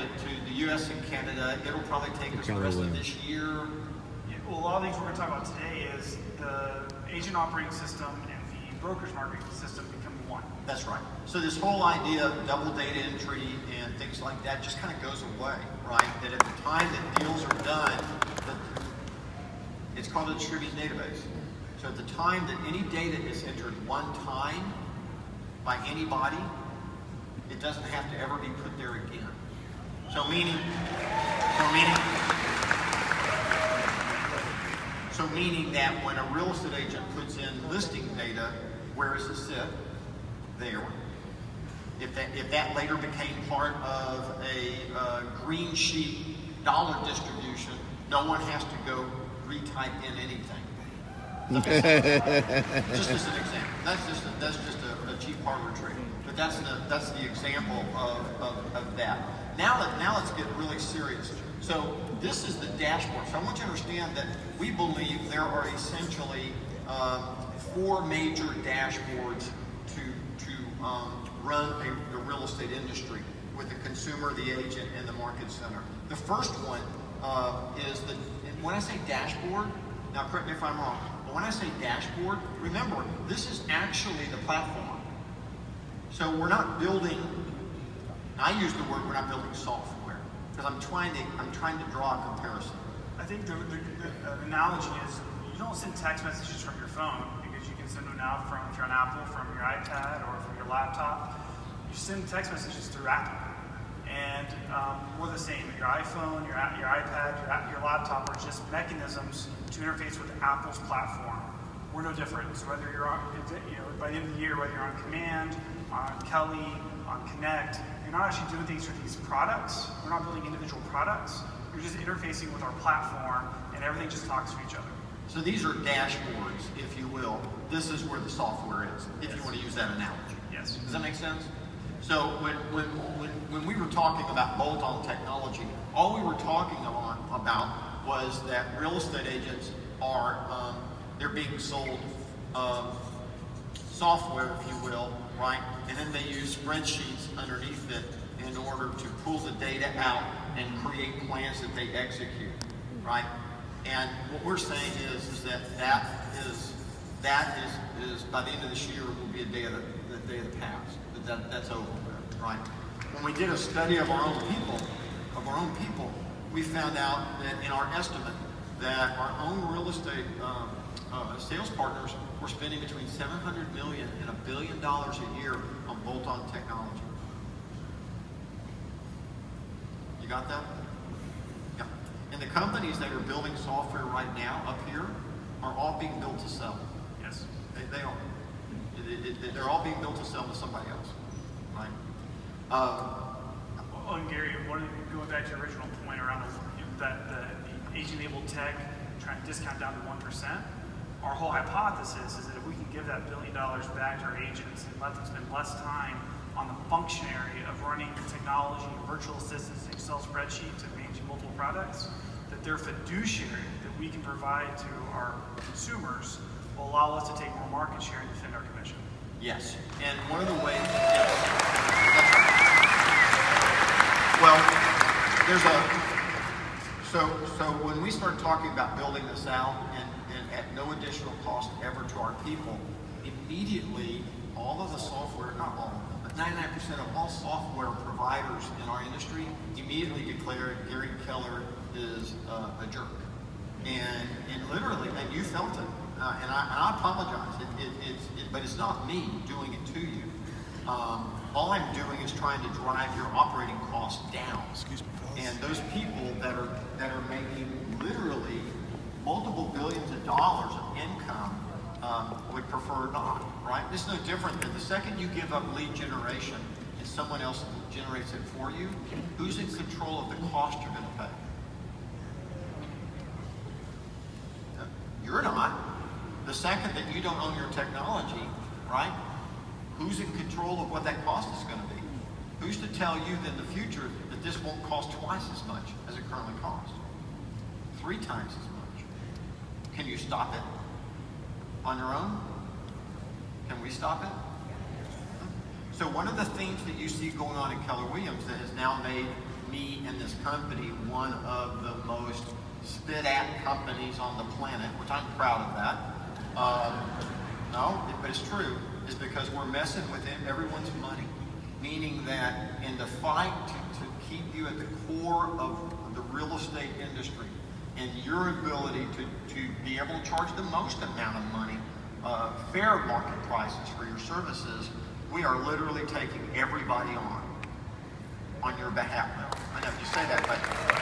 Speaker 1: the U.S. and Canada. It'll probably take us the rest of this year.
Speaker 2: Yeah, well, a lot of things we're going to talk about today is the agent operating system and the brokerage marketing system becoming one.
Speaker 1: That's right. So this whole idea of double data entry and things like that just kind of goes away, right? That at the time that deals are done, it's called a distributed database. So at the time that any data is entered one time by anybody, it doesn't have to ever be put there again. So meaning that when a real estate agent puts in listing data, where does it sit? There. If that later became part of a green sheet dollar distribution, no one has to go retype in anything. Just as an example. That's just a cheap hardware trick. But that's the example of that. Now let's get really serious. So this is the dashboard. So I want you to understand that we believe there are essentially 4 major dashboards to run the real estate industry with the consumer, the agent, and the market center. The first one is when I say dashboard, now correct me if I'm wrong, but when I say dashboard, remember, this is actually the platform. So we're not building, I use the word we're not building software, because I'm trying to draw a comparison.
Speaker 2: I think the analogy is you don't send text messages from your phone because you can send them now from, if you're on Apple, from your iPad or from your laptop. You send text messages through Apple. And we're the same. Your iPhone, your iPad, your laptop are just mechanisms to interface with Apple's platform. We're no different. So whether you're on, by the end of the year, whether you're on Command, on Kelly, on Connect, you're not actually doing things for these products. We're not building individual products. You're just interfacing with our platform, and everything just talks to each other.
Speaker 1: So these are dashboards, if you will. This is where the software is, if you want to use that analogy.
Speaker 2: Yes.
Speaker 1: Does that make sense? So when we were talking about bolt-on technology, all we were talking about was that real estate agents are, they're being sold software, if you will, right? And then they use spreadsheets underneath it in order to pull the data out and create plans that they execute, right? And what we're saying is that is by the end of this year will be a day of the past. That's over, right? When we did a study of our own people, we found out that in our estimate that our own real estate sales partners were spending between $700 million and $1 billion a year on bolt-on technology. You got that? Yeah. And the companies that are building software right now up here are all being built to sell.
Speaker 2: Yes.
Speaker 1: They are. They're all being built to sell to somebody else, right?
Speaker 2: And Gary, going back to your original point around the agent-enabled tech trying to discount down to 1%, our whole hypothesis is that if we can give that $1 billion back to our agents and let them spend less time on the functionary of running technology, virtual assistants, Excel spreadsheets, and managing multiple products, that their fiduciary that we can provide to our consumers will allow us to take more market share and defend our commission.
Speaker 1: Yes, and one of the ways, yes, that's right. Well, there's so when we start talking about building this out and at no additional cost ever to our people, immediately all of the software, not all of them, but 99% of all software providers in our industry immediately declare Gary Keller is a jerk. And literally, and you felt it. And I apologize, but it's not me doing it to you. All I'm doing is trying to drive your operating costs down.
Speaker 4: Excuse me, fellas.
Speaker 1: And those people that are making literally multiple billions of dollars of income would prefer not, right? This is no different than the second you give up lead generation and someone else generates it for you, who's in control of the cost you're going to pay? You're not. The second that you don't own your technology, right? Who's in control of what that cost is going to be? Who's to tell you that in the future that this won't cost twice as much as it currently costs? 3 times as much. Can you stop it on your own? Can we stop it? So one of the things that you see going on in Keller Williams that has now made me and this company one of the most spit at companies on the planet, which I'm proud of that. No, but it's true, is because we're messing with everyone's money. Meaning that in the fight to keep you at the core of the real estate industry and your ability to be able to charge the most amount of money, fair market prices for your services, we are literally taking everybody on your behalf. I know you say that, but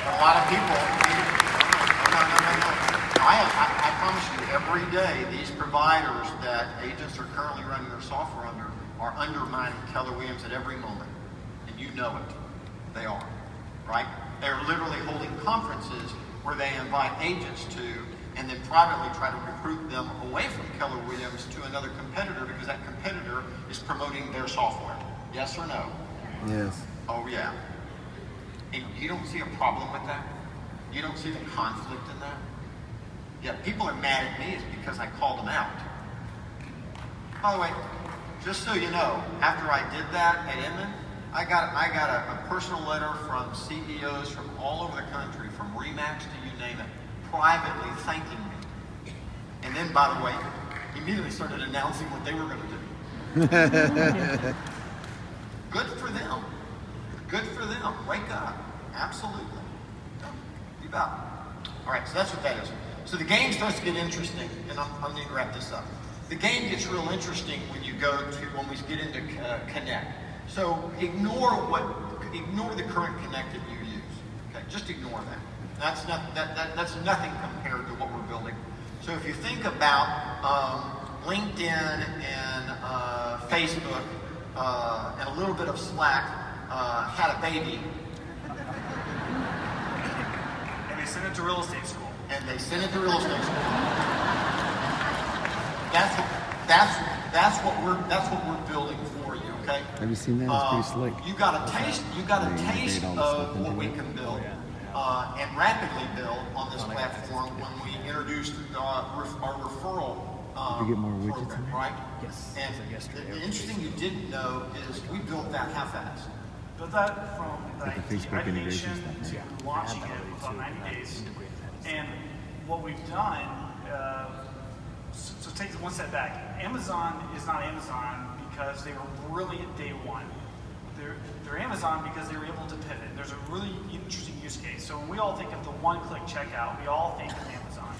Speaker 1: a lot of people, no. I promise you, every day, these providers that agents are currently running their software under are undermining Keller Williams at every moment. And you know it. They are, right? They're literally holding conferences where they invite agents to and then privately try to recruit them away from Keller Williams to another competitor because that competitor is promoting their software. Yes or no?
Speaker 3: Yes.
Speaker 1: Oh, yeah. And you don't see a problem with that? You don't see the conflict in that? Yeah, people are mad at me is because I called them out. By the way, just so you know, after I did that at Inman, I got a personal letter from CEOs from all over the country, from RE/MAX to you name it, privately thanking me. And then, by the way, immediately started announcing what they were going to do. Good for them. Good for them. Wake up. Absolutely. You bet. All right, so that's what that is. So the game starts to get interesting, and I'm going to wrap this up. The game gets real interesting when we get into Connect. So ignore what ignore the current connected you use. Okay, just ignore that. That's nothing compared to what we're building. So if you think about LinkedIn and Facebook and a little bit of Slack had a baby,
Speaker 2: And they sent it to real estate school.
Speaker 1: and they sent it to real estate school. That's what we're building for you. Okay.
Speaker 3: Have you seen that? It's pretty slick.
Speaker 1: You got a taste. You got a
Speaker 3: They
Speaker 1: taste
Speaker 3: integrate all the stuff
Speaker 1: of what
Speaker 3: into
Speaker 1: we
Speaker 3: it.
Speaker 1: can build and rapidly build on this platform when we introduced our referral
Speaker 3: Did you get more widgets
Speaker 1: program,
Speaker 3: in there?
Speaker 1: right?
Speaker 4: Yes.
Speaker 1: And the interesting you didn't know is we built that half-assed.
Speaker 2: Built that from
Speaker 3: Like the Facebook
Speaker 2: ideation
Speaker 3: integration stuff,
Speaker 2: to launching it within 90 days. And what we've done, so take it one step back. Amazon is not Amazon because they were brilliant day one. They're Amazon because they were able to pivot. There's a really interesting use case. So when we all think of the one-click checkout, we all think of Amazon.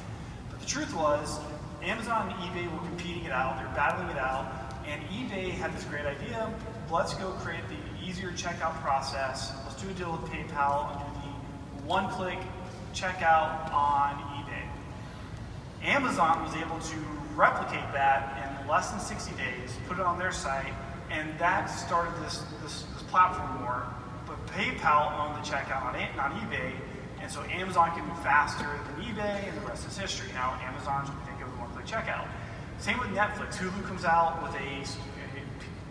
Speaker 2: But the truth was, Amazon and eBay were competing it out. They were battling it out. And eBay had this great idea. Let's go create the easier checkout process. Let's do a deal with PayPal and do the one-click checkout on eBay. Amazon was able to replicate that in less than 60 days, put it on their site, and that started this platform war. But PayPal owned the checkout on eBay, and so Amazon can move faster than eBay, and the rest is history. Now Amazon's what we think of as one-click checkout. Same with Netflix. Hulu comes out with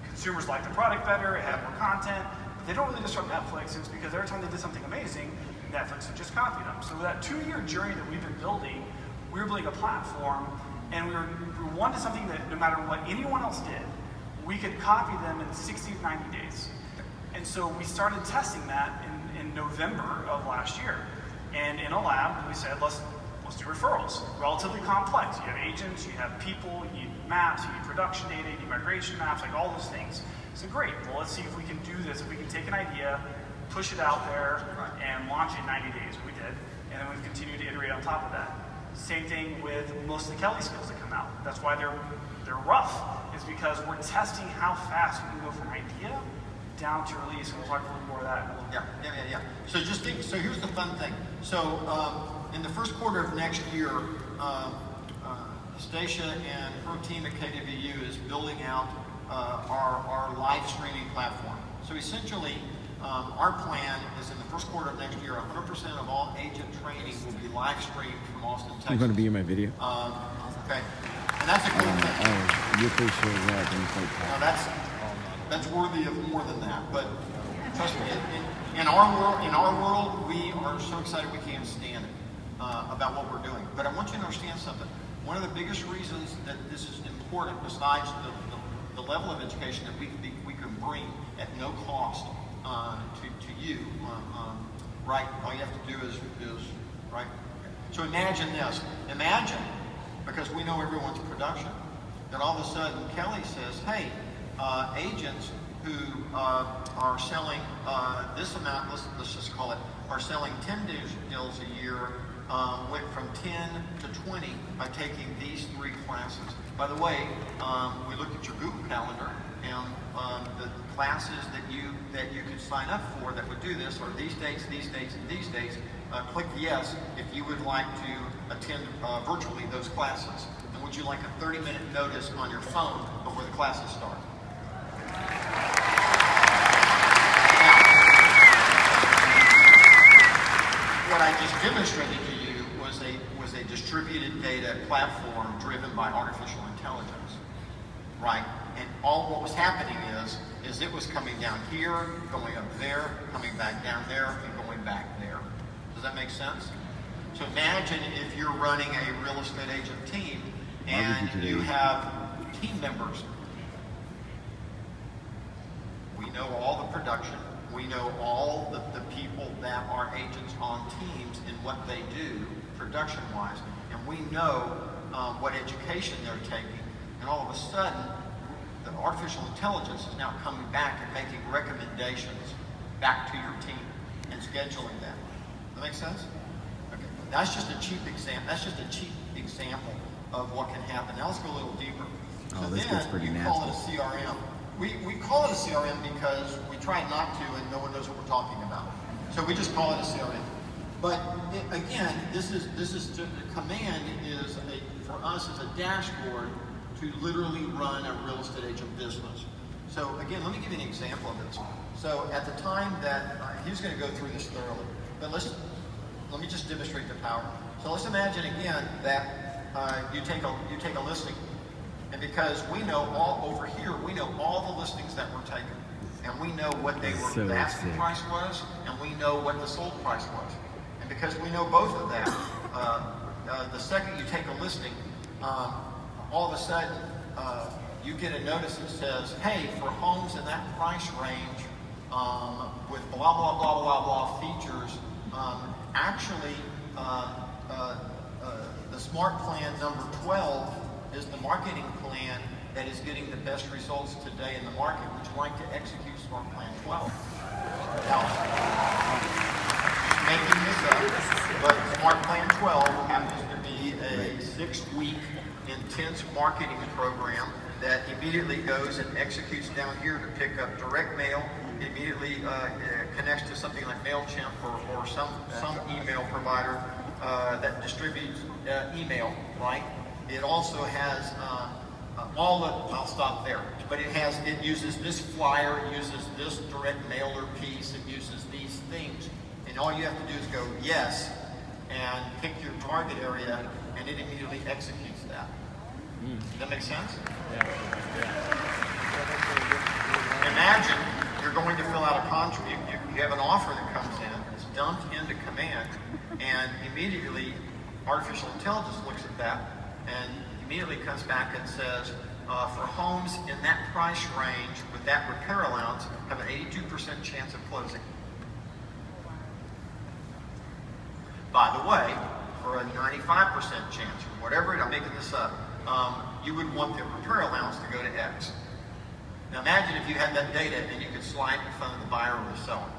Speaker 2: consumers like the product better, it had more content, but they don't really disrupt Netflix. It's because every time they did something amazing, Netflix would just copy them. So that 2-year journey that we've been building, we were building a platform, and we wanted something that no matter what anyone else did, we could copy them in 60 to 90 days. And so we started testing that in November of last year. And in a lab, we said, let's do referrals. Relatively complex. You have agents, you have people, you need maps, you need production data, you need migration maps, like all those things. So great, well, let's see if we can do this, if we can take an idea, push it out there, and launch it in 90 days. We did. And then we've continued to iterate on top of that. Same thing with most of the Kelly skills that come out. That's why they're rough, is because we're testing how fast we can go from idea down to release, and we'll talk a little more of that.
Speaker 1: Yeah. So just think. So here's the fun thing. So in the first quarter of next year, Stacia and her team at KWU is building out our live streaming platform. So essentially, our plan is in the first quarter of next year, 100% of all agent training will be live streamed from Austin, Texas.
Speaker 3: I'm going to be in my video.
Speaker 1: Okay, and that's a cool thing.
Speaker 3: Oh, you appreciate that.
Speaker 1: Now that's worthy of more than that. But trust me, in our world, we are so excited we can't stand it about what we're doing. But I want you to understand something. One of the biggest reasons that this is important, besides the level of education that we can bring at no cost to you, right? All you have to do is right. So imagine this. Imagine, because we know everyone's production, that all of a sudden Kelly says, hey, agents who are selling this amount, let's just call it, are selling 10 deals a year, went from 10 to 20 by taking these 3 classes. By the way, we looked at your Google Calendar, and the classes that you could sign up for that would do this are these dates, and these dates. Click yes if you would like to attend virtually those classes. And would you like a 30-minute notice on your phone before the classes start? What I just demonstrated to you was a distributed data platform driven by artificial intelligence, right? And all what was happening is it was coming down here, going up there, coming back down there, and going back there. Does that make sense? So imagine if you're running a real estate agent team and you have team members. We know all the production. We know all the people that are agents on teams and what they do production-wise. And we know what education they're taking. And all of a sudden, the artificial intelligence is now coming back and making recommendations back to your team and scheduling them. Does that make sense? Okay. That's just a cheap example. That's just a cheap example of what can happen. Now let's go a little deeper.
Speaker 3: Oh,
Speaker 1: So
Speaker 3: this
Speaker 1: then
Speaker 3: gets pretty
Speaker 1: you
Speaker 3: nasty.
Speaker 1: call it a CRM. we call it a CRM because we try not to and no one knows what we're talking about. So we just call it a CRM. But again, this is the command is for us is a dashboard to literally run a real estate agent business. So again, let me give you an example of this. So at the time that he was going to go through this thoroughly, but let me just demonstrate the power. So let's imagine again that you take a listing, and because we know we know all the listings that were taken, and we know what the asking price was, and we know what the sold price was, and because we know both of that, the second you take a listing, all of a sudden you get a notice that says, "Hey, for homes in that price range with blah blah blah blah blah features, actually." The smart plan number 12 is the marketing plan that is getting the best results today in the market. Would you like to execute smart plan 12? Now, just making this up, but smart plan 12 happens to be a 6-week intense marketing program that immediately goes and executes down here to pick up direct mail. It immediately connects to something like MailChimp or some email provider that distributes email, right? It also has I'll stop there, but it uses this flyer, it uses this direct mailer piece, it uses these things, and all you have to do is go yes, and pick your target area, and it immediately executes that. Does that make sense? Imagine you're going to fill out a contract, you have an offer that comes in, it's dumped into command, and immediately artificial intelligence looks at that and immediately comes back and says, for homes in that price range with that repair allowance, have an 82% chance of closing. By the way, for a 95% chance, or whatever, I'm making this up, you would want the repair allowance to go to X. Now imagine if you had that data and you could slide in front of the buyer or the seller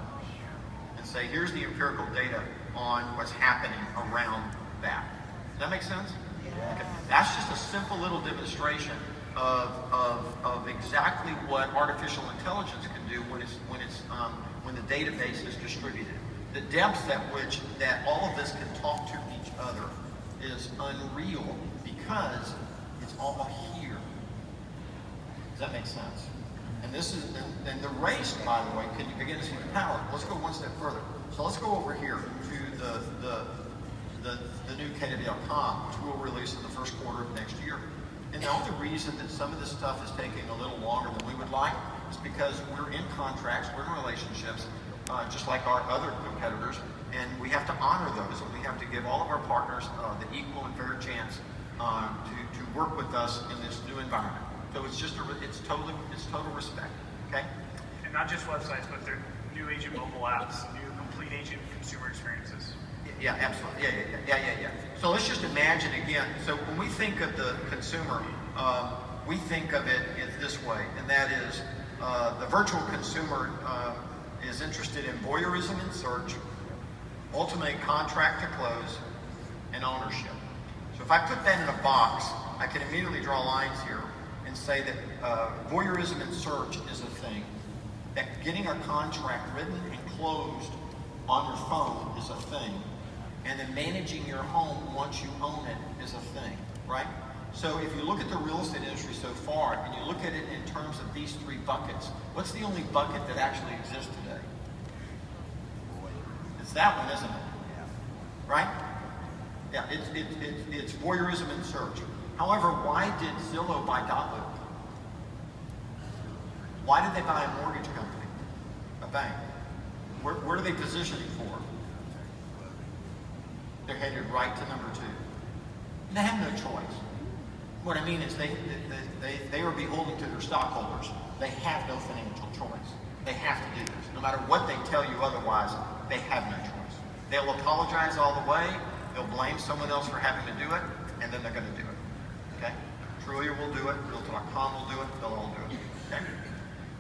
Speaker 1: and say, here's the empirical data on what's happening around that. Does that make sense? Yeah. Okay. That's just a simple little demonstration of exactly what artificial intelligence can do when the database is distributed. The depth at which that all of this can talk to each other is unreal because it's all here. Does that make sense? And this is and the race, by the way, can you begin to see the power? Let's go one step further. So let's go over here to the new KW.com, which we'll release in the first quarter of next year. And the only reason that some of this stuff is taking a little longer than we would like is because we're in contracts, we're in relationships, just like our other competitors, and we have to honor those, and we have to give all of our partners the equal and fair chance to work with us in this new environment. So it's just it's total respect. Okay.
Speaker 2: And not just websites, but they're new agent mobile apps, new complete agent consumer experiences.
Speaker 1: Yeah, absolutely. Yeah. So let's just imagine again. So when we think of the consumer, we think of it this way, and that is the virtual consumer is interested in voyeurism and search, ultimate contract to close, and ownership. So if I put that in a box, I can immediately draw lines here and say that voyeurism and search is a thing, that getting a contract written and closed on your phone is a thing, and then managing your home once you own it is a thing, right? So if you look at the real estate industry so far, and you look at it in terms of these three buckets, what's the only bucket that actually exists today? It's that one, isn't it? Right? Yeah, it's voyeurism and search. However, why did Zillow buy Dotloop? Why did they buy a mortgage company, a bank? Where are they positioning for? They're headed right to number 2. And they have no choice. What I mean is they are beholden to their stockholders. They have no financial choice. They have to do this. No matter what they tell you otherwise, they have no choice. They'll apologize all the way. They'll blame someone else for having to do it, and then they're going to do it. Okay? Trulia will do it. Realtor.com will do it. They'll all do it. Okay?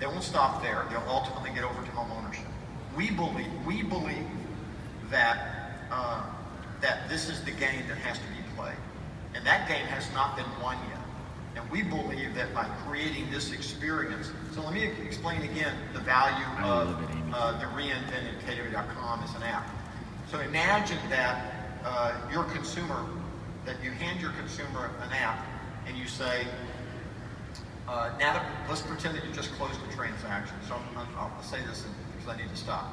Speaker 1: They won't stop there. They'll ultimately get over to home ownership. We believe that that this is the game that has to be played, and that game has not been won yet. And we believe that by creating this experience, so let me explain again the value of the reinvented KW.com as an app. So imagine that your consumer, that you hand your consumer an app and you say, now that, let's pretend that you just closed the transaction. So I'll say this because I need to stop.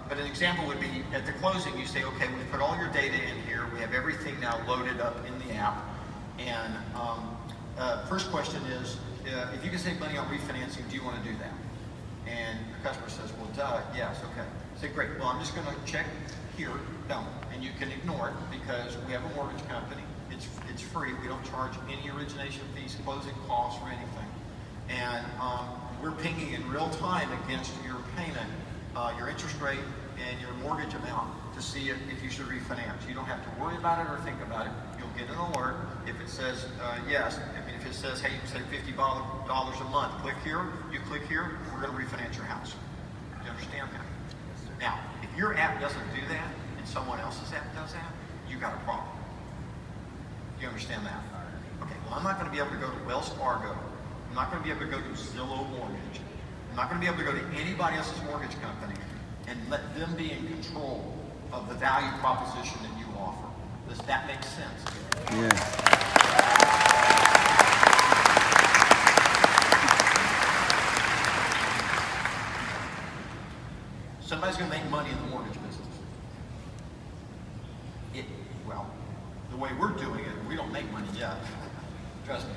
Speaker 1: But an example would be at the closing, you say, okay, we've put all your data in here. We have everything now loaded up in the app. And first question is, if you can save money on refinancing, do you want to do that? And the customer says, well, duh, yes, okay. Say, great, well, I'm just going to check here, don't. And you can ignore it because we have a mortgage company. It's free. We don't charge any origination fees, closing costs, or anything. And we're pinging in real time against your payment, your interest rate, and your mortgage amount to see if you should refinance. You don't have to worry about it or think about it. You'll get an alert if it says yes. I mean, if it says, hey, you can save $50 a month, click here, you click here, we're going to refinance your house. Do you understand that? Now, if your app doesn't do that and someone else's app does that, you got a problem. Do you understand that? Okay, well, I'm not going to be able to go to Wells Fargo. I'm not going to be able to go to Zillow Mortgage. I'm not going to be able to go to anybody else's mortgage company and let them be in control of the value proposition that you offer. Does that make sense?
Speaker 3: Yes.
Speaker 1: Somebody's going to make money in the mortgage business. Well, the way we're doing it, we don't make money yet. Trust me.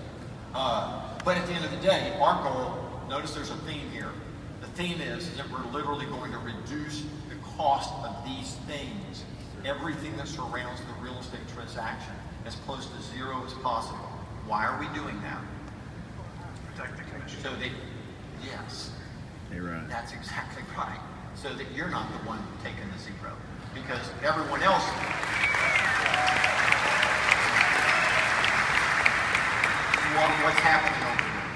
Speaker 1: But at the end of the day, our goal, notice there's a theme here. The theme is that we're literally going to reduce the cost of these things, everything that surrounds the real estate transaction, as close to zero as possible. Why are we doing that?
Speaker 2: Protect the commission.
Speaker 1: So that, yes,
Speaker 3: Hey, right.
Speaker 1: that's exactly right. So that you're not the one taking the zero. Because everyone else, what's happening over here?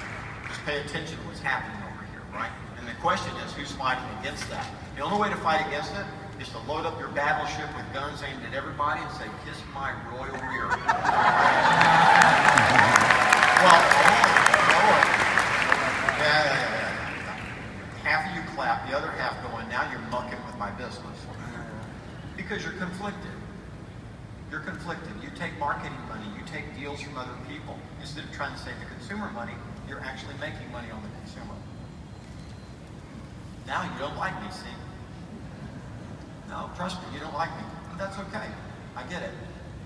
Speaker 1: Just pay attention to what's happening over here, right? And the question is, who's fighting against that? The only way to fight against it is to load up your battleship with guns aimed at everybody and say, kiss my royal rear. Well, half of you clap, the other half going, now you're mucking with my business. Because you're conflicted. You're conflicted. You take marketing money, you take deals from other people. Instead of trying to save the consumer money, you're actually making money on the consumer. Now you don't like me, see? No, trust me, you don't like me. But that's okay. I get it.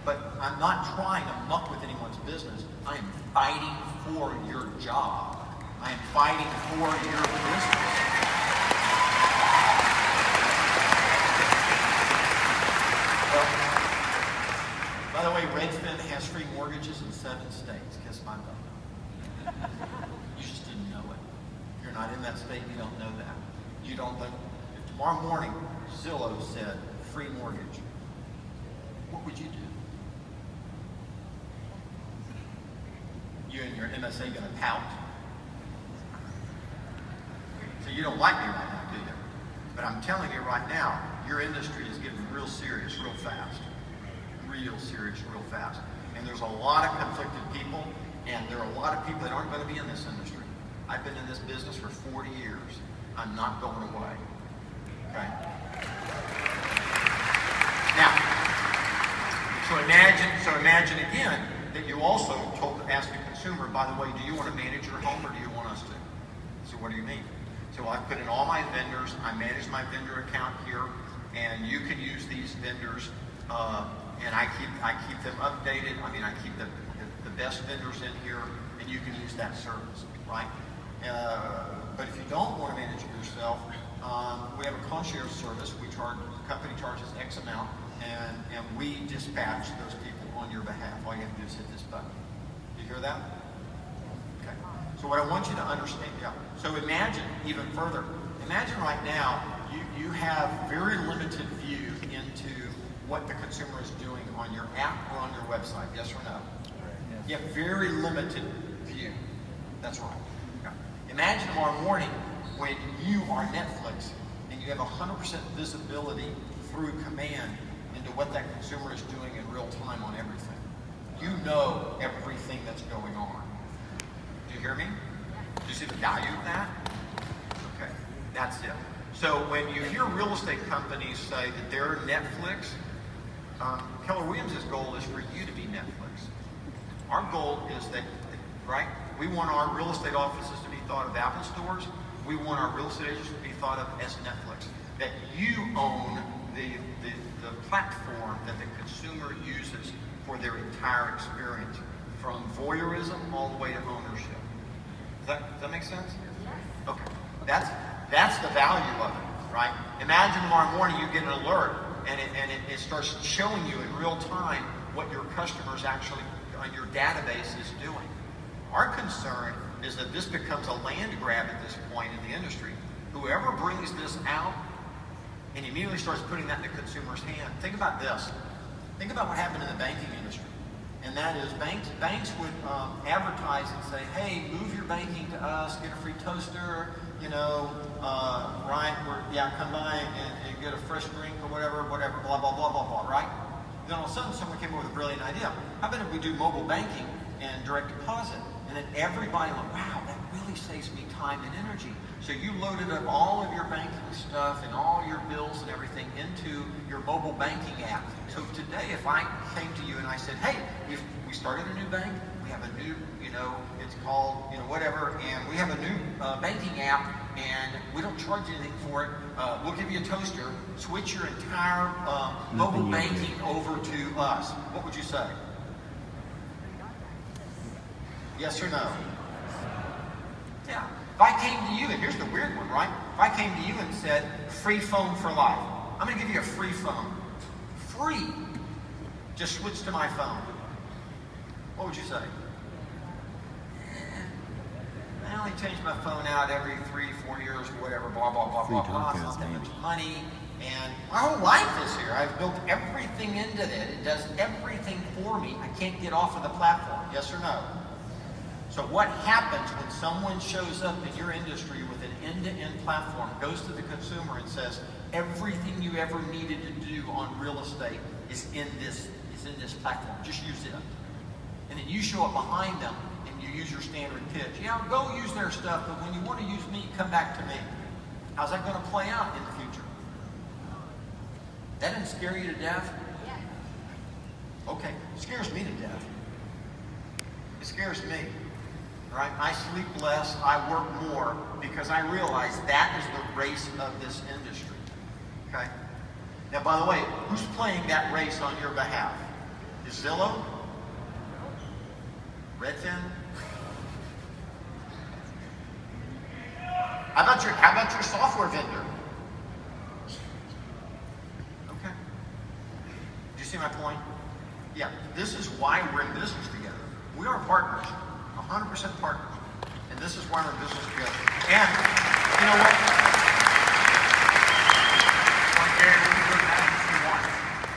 Speaker 1: But I'm not trying to muck with anyone's business. I am fighting for your job. I am fighting for your business. By the way, Redfin has free mortgages in 7 states. Kiss my butt. You just didn't know it. If you're not in that state, you don't know that. You don't know. If tomorrow morning Zillow said free mortgage, what would you do? You and your MSA going to pout? So you don't like me right now, do you? But I'm telling you right now, your industry is getting real serious real fast. Real serious real fast. And there's a lot of conflicted people, and there are a lot of people that aren't going to be in this industry. I've been in this business for 40 years. I'm not going away. Okay? Now, so imagine again that you also ask the consumer, by the way, do you want to manage your home or do you want us to? So what do you mean? So I put in all my vendors, I manage my vendor account here, and you can use these vendors, and I keep them updated. I mean, I keep the best vendors in here, and you can use that service, right? But if you don't want to manage it yourself, we have a concierge service. The company charges X amount, and we dispatch those people on your behalf. All you have to do is hit this button. You hear that? Okay. So what I want you to understand, so imagine even further. Imagine right now you have very limited view into what the consumer is doing on your app or on your website. Yes or no? You have very limited view. That's right. Okay. Imagine tomorrow morning when you are Netflix and you have 100% visibility through command into what that consumer is doing in real time on everything. You know everything that's going on. hear me? Do you see the value of that? Okay, that's it. So when you hear real estate companies say that they're Netflix, Keller Williams' goal is for you to be Netflix. Our goal is that, right? We want our real estate offices to be thought of Apple stores. We want our real estate agents to be thought of as Netflix. That you own the platform that the consumer uses for their entire experience, from voyeurism all the way to ownership. Does that make sense? Okay. That's the value of it, right? Imagine tomorrow morning you get an alert and it starts showing you in real time what your customers actually on your database is doing. Our concern is that this becomes a land grab at this point in the industry. Whoever brings this out and immediately starts putting that in the consumer's hand. Think about this. Think about what happened in the banking industry. And that is banks would advertise and say, hey, move your banking to us, get a free toaster, right? Come by and get a fresh drink or whatever, blah, blah, blah, blah, blah, right? Then all of a sudden someone came up with a brilliant idea. How about if we do mobile banking and direct deposit? And then everybody went, wow, that really saves me time and energy. So you loaded up all of your banking stuff and all your bills and everything into your mobile banking app. So today, if I came to you and I said, hey, we started a new bank, we have a new, it's called, whatever, and we have a new banking app, and we don't charge anything for it. We'll give you a toaster. Switch your entire mobile banking over to us. What would you say? Yes or no? Yeah. If I came to you, and here's the weird one, right? If I came to you and said, free phone for life. I'm going to give you a free phone. Free. Just switch to my phone. What would you say? I only change my phone out every 3-4 years or whatever, blah, blah, blah, blah, blah. It's not that much money. And my whole life is here. I've built everything into it. It does everything for me. I can't get off of the platform. Yes or no? So what happens when someone shows up in your industry with an end-to-end platform, goes to the consumer and says, everything you ever needed to do on real estate is in this platform. Just use it. And then you show up behind them and you use your standard pitch. Yeah, go use their stuff, but when you want to use me, come back to me. How's that going to play out in the future? That doesn't scare you to death? Okay, it scares me to death. It scares me. Right? I sleep less, I work more, because I realize that is the race of this industry. Okay? Now, by the way, who's playing that race on your behalf? Is Zillow? Redfin? How about your software vendor? Okay. Do you see my point? Yeah. This is why we're in business together. We are partners. 100% partners. And this is why we're in business together. And, you know what?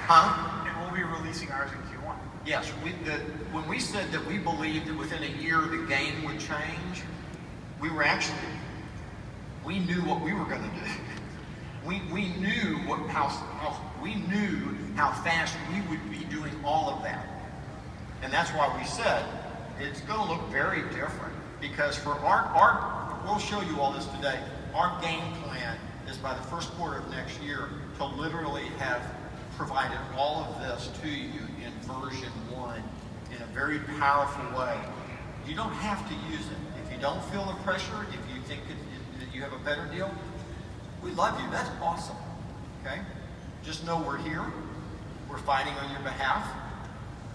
Speaker 1: Huh?
Speaker 2: And we'll be releasing ours in Q1.
Speaker 1: Yes. When we said that we believed that within a year the game would change, we knew what we were going to do. We knew how fast we would be doing all of that. And that's why we said, it's going to look very different, because for we'll show you all this today. Our game plan is by the first quarter of next year to literally have provided all of this to you in version 1 in a very powerful way. You don't have to use it. If you don't feel the pressure, if you think that you have a better deal, we love you. That's awesome. Okay? Just know we're here. We're fighting on your behalf.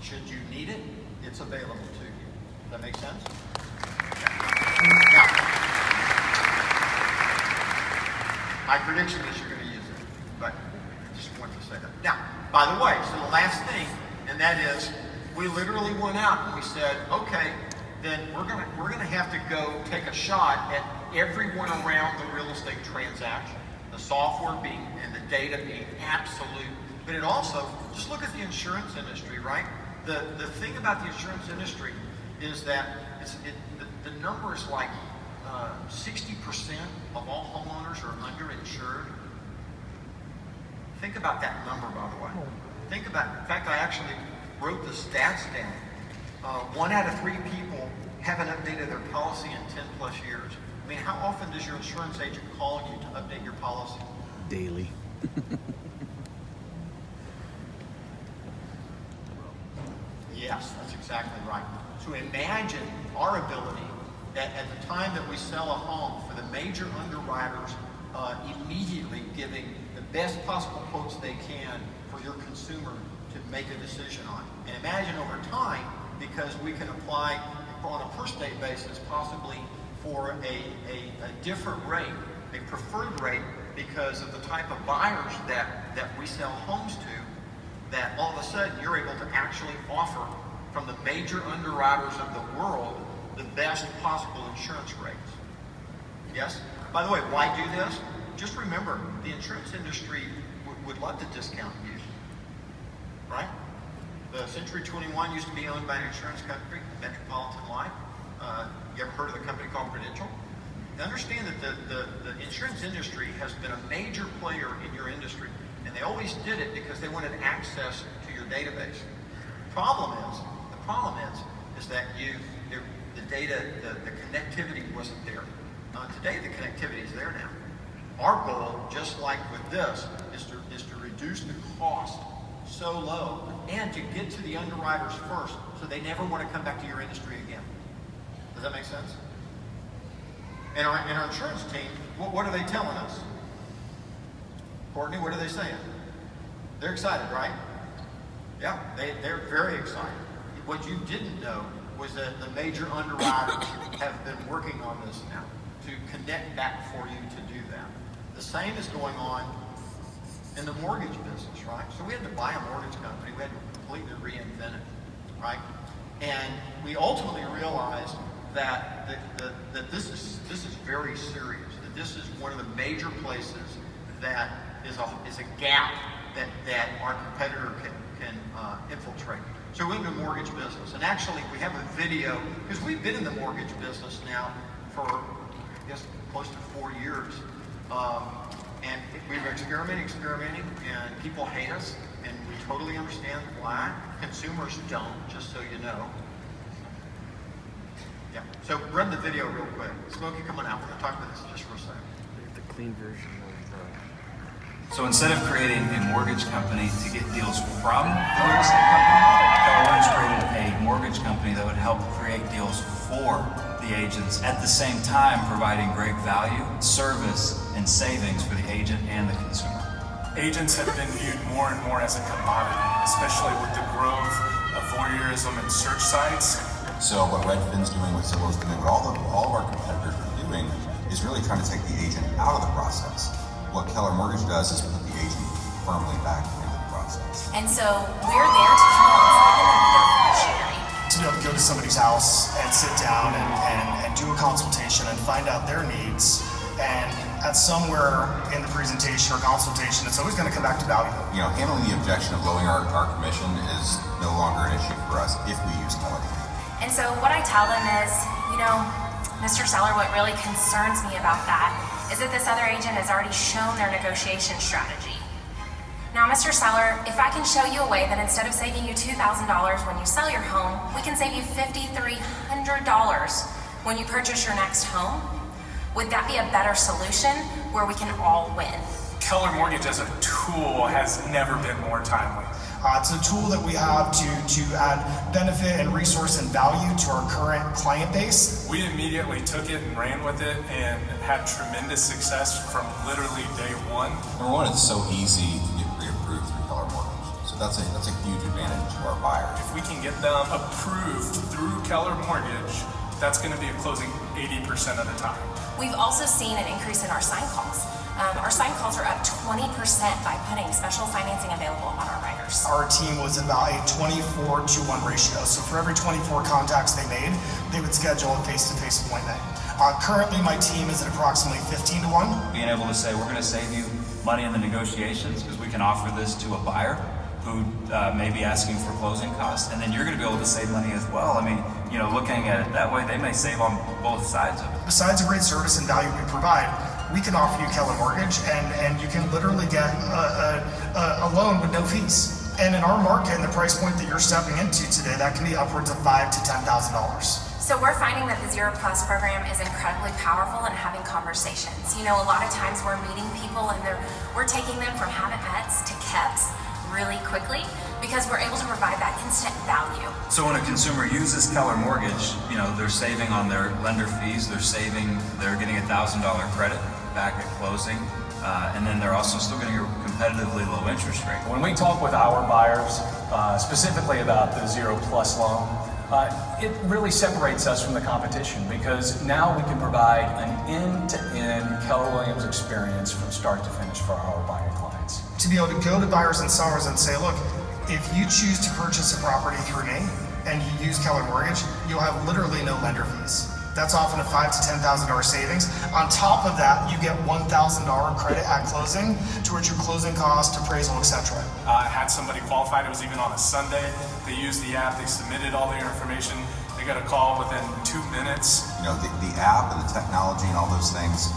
Speaker 1: Should you need it, it's available to you. Does that make sense? Now, my prediction is you're going to use it, but I just wanted to say that. Now, by the way, so the last thing, and that is, we literally went out and we said, okay, then we're gonna have to go take a shot at everyone around the real estate transaction. The software being and the data being absolute, but it also, just look at the insurance industry, right? The thing about the insurance industry is that the number is like 60% of all homeowners are underinsured. Think about that number, by the way. In fact, I actually wrote the stats down. 1 out of 3 people haven't updated their policy in 10 plus years. I mean, how often does your insurance agent call you to update your policy?
Speaker 3: Daily.
Speaker 1: Yes, that's exactly right. So imagine our ability that at the time that we sell a home, for the major underwriters immediately giving the best possible quotes they can for your consumer to make a decision on. And imagine over time, because we can apply on a per state basis, possibly for a different rate, a preferred rate, because of the type of buyers that we sell homes to, that all of a sudden you're able to actually offer from the major underwriters of the world the best possible insurance rates. Yes? By the way, why do this? Just remember, the insurance industry would love to discount you, right? The Century 21 used to be owned by an insurance company, Metropolitan Life. You ever heard of the company called Proprietary? Understand that the insurance industry has been a major player in your industry, and they always did it because they wanted access to your database. The problem is that the data, the connectivity wasn't there. Today, the connectivity is there now. Our goal, just like with this, is to reduce the cost so low and to get to the underwriters first so they never want to come back to your industry again. Does that make sense? And our insurance team, what are they telling us? Courtney, what are they saying? They're excited, right? Yeah, they're very excited. What you didn't know was that the major underwriters have been working on this now to connect back for you to do that. The same is going on in the mortgage business, right? So we had to buy a mortgage company. We had to completely reinvent it, right? And we ultimately realized that this is very serious. That this is one of the major places that is a gap that our competitor can infiltrate. So we're in the mortgage business, and actually we have a video because we've been in the mortgage business now for I guess close to 4 years, and we've been experimenting, and people hate us, and we totally understand why. Consumers don't, just so you know. Yeah. So run the video real quick. Smokey, come on out. We're gonna talk about this just for a second.
Speaker 3: The clean version of
Speaker 5: So instead of creating a mortgage company to get deals from the real estate company, Keller created a mortgage company that would help create deals for the agents, at the same time providing great value, service, and savings for the agent and the consumer.
Speaker 6: Agents have been viewed more and more as a commodity, especially with the growth of voyeurism and search sites.
Speaker 7: So what Redfin's doing, what Zillow's doing, what all of our competitors are doing is really trying to take the agent out of the process. What Keller Mortgage does is put the agent firmly back into the process.
Speaker 8: And so we're there to help them be their fiduciary.
Speaker 9: To be able to go to somebody's house and sit down and do a consultation and find out their needs, and at somewhere in the presentation or consultation, it's always going to come back to value.
Speaker 7: You know, handling the objection of lowering our commission is no longer an issue for us if we use Keller.
Speaker 8: And so what I tell them is, you know, Mr. Seller, what really concerns me about that is that this other agent has already shown their negotiation strategy. Now, Mr. Seller, if I can show you a way that instead of saving you $2,000 when you sell your home, we can save you $5,300 when you purchase your next home, would that be a better solution where we can all win?
Speaker 6: Keller Mortgage as a tool has never been more timely.
Speaker 9: It's a tool that we have to add benefit and resource and value to our current client base.
Speaker 6: We immediately took it and ran with it and had tremendous success from literally day one.
Speaker 7: Number one, it's so easy to get pre-approved through Keller Mortgage. So that's a huge advantage to our buyers.
Speaker 6: If we can get them approved through Keller Mortgage, that's going to be a closing 80% of the time.
Speaker 8: We've also seen an increase in our sign calls. Our sign calls are up 20% by putting special financing available on our writers.
Speaker 9: Our team was about a 24-to-1 ratio. So for every 24 contacts they made, they would schedule a face-to-face appointment. Currently, my team is at approximately 15-to-1.
Speaker 5: Being able to say, we're going to save you money in the negotiations because we can offer this to a buyer who may be asking for closing costs, and then you're going to be able to save money as well. I mean, you know, looking at it that way, they may save on both sides of it.
Speaker 9: Besides the great service and value we provide, we can offer you Keller Mortgage, and you can literally get a loan with no fees. And in our market, and the price point that you're stepping into today, that can be upwards of $5,000 to $10,000.
Speaker 8: So we're finding that the Zero Plus program is incredibly powerful in having conversations. You know, a lot of times we're meeting people and we're taking them from haven't mets to keps really quickly because we're able to provide that instant value.
Speaker 5: So when a consumer uses Keller Mortgage, you know, they're saving on their lender fees, they're getting $1,000 credit back at closing, and then they're also still getting a competitively low interest rate.
Speaker 10: When we talk with our buyers, specifically about the Zero Plus loan, it really separates us from the competition because now we can provide an end-to-end Keller Williams experience from start to finish for our buyer clients.
Speaker 9: To be able to go to buyers and sellers and say, look, if you choose to purchase a property through me and you use Keller Mortgage, you'll have literally no lender fees. That's often a $5,000 to $10,000 savings. On top of that, you get $1,000 credit at closing towards your closing cost, appraisal, etc.
Speaker 6: I had somebody qualified, it was even on a Sunday. They used the app, they submitted all their information. They got a call within 2 minutes.
Speaker 7: You know, the app and the technology and all those things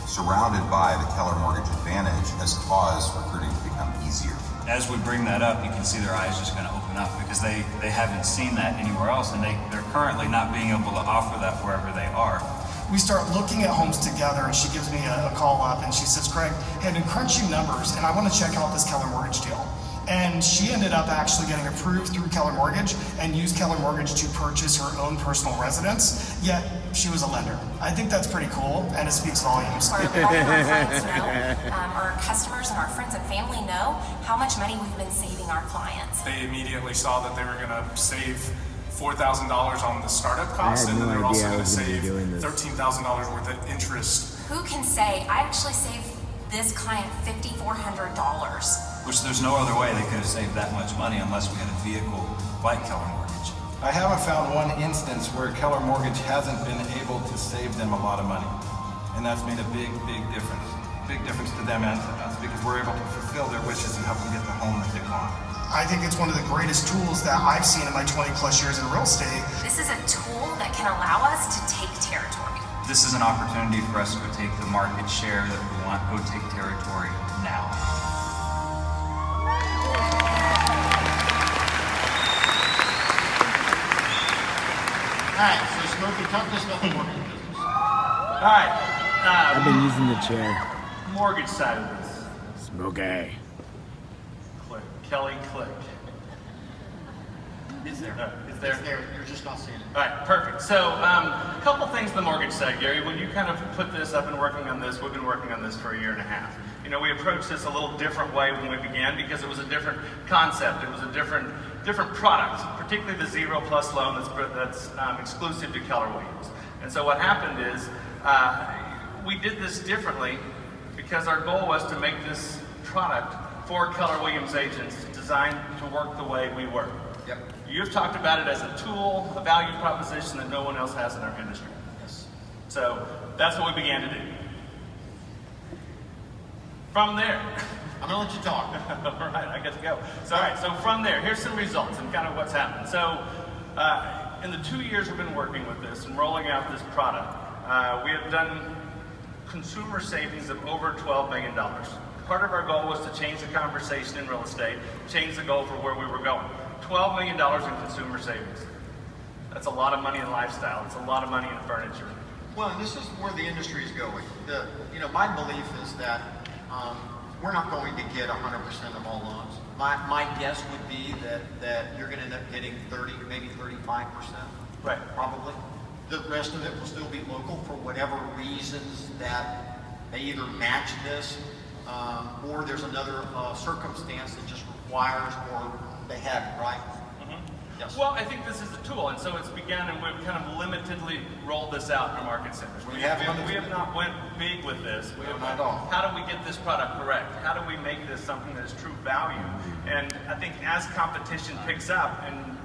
Speaker 7: surrounded by the Keller Mortgage Advantage has caused recruiting to become easier.
Speaker 5: As we bring that up, you can see their eyes just kind of open up because they haven't seen that anywhere else, and they're currently not being able to offer that wherever they are.
Speaker 9: We start looking at homes together, and she gives me a call up, and she says, Craig, hey, I've been crunching numbers, and I want to check out this Keller Mortgage deal. And she ended up actually getting approved through Keller Mortgage and used Keller Mortgage to purchase her own personal residence, yet she was a lender. I think that's pretty cool, and it speaks volumes.
Speaker 8: Our clients know, our customers and our friends and family know how much money we've been saving our clients.
Speaker 6: They immediately saw that they were going to save $4,000 on the startup cost, and then they're also going to save $13,000 worth of interest.
Speaker 8: Who can say, I actually saved this client $5,400?
Speaker 5: Which there's no other way they could have saved that much money unless we had a vehicle like Keller Mortgage.
Speaker 11: I haven't found one instance where Keller Mortgage hasn't been able to save them a lot of money. And that's made a big, big difference. Big difference to them and to us because we're able to fulfill their wishes and help them get the home that they want.
Speaker 9: I think it's one of the greatest tools that I've seen in my 20 plus years in real estate.
Speaker 8: This is a tool that can allow us to take territory.
Speaker 5: This is an opportunity for us to go take the market share that we want, go take territory now.
Speaker 1: All right, so Smokey, talk to us about the mortgage business.
Speaker 3: All right. I've been using the chair.
Speaker 12: Mortgage side of this.
Speaker 3: Smokey.
Speaker 12: Click. Kelly, click.
Speaker 1: It's there.
Speaker 12: It's there.
Speaker 1: It's there. You're just not seeing it.
Speaker 12: All right, perfect. So a couple things on the mortgage side, Gary. When you kind of put this up and working on this, we've been working on this for 1.5 years. You know, we approached this a little different way when we began because it was a different concept. It was a different product, particularly the Zero Plus loan that's exclusive to Keller Williams. And so what happened is we did this differently because our goal was to make this product for Keller Williams agents designed to work the way we work.
Speaker 1: Yep.
Speaker 12: You've talked about it as a tool, a value proposition that no one else has in our industry.
Speaker 1: Yes.
Speaker 12: So that's what we began to do. From there,
Speaker 1: I'm gonna let you talk.
Speaker 12: all right, I get to go. So, all right, so from there, here's some results and kind of what's happened. So, in the 2 years we've been working with this and rolling out this product, we have done consumer savings of over $12 million. Part of our goal was to change the conversation in real estate, change the goal for where we were going. $12 million in consumer savings. That's a lot of money in lifestyle. It's a lot of money in furniture.
Speaker 1: Well, and this is where the industry is going. My belief is that we're not going to get 100% of all loans. My guess would be that you're going to end up getting 30, maybe 35%.
Speaker 12: Right.
Speaker 1: Probably. The rest of it will still be local for whatever reasons that they either match this or there's another circumstance that just requires or they have it, right? Yes.
Speaker 12: Well, I think this is a tool, and so it's begun, and we've kind of limitedly rolled this out in our market centers. We have not went big with this. We have
Speaker 1: not at all.
Speaker 12: How do we get this product correct? How do we make this something that is true value? And I think as competition picks up, and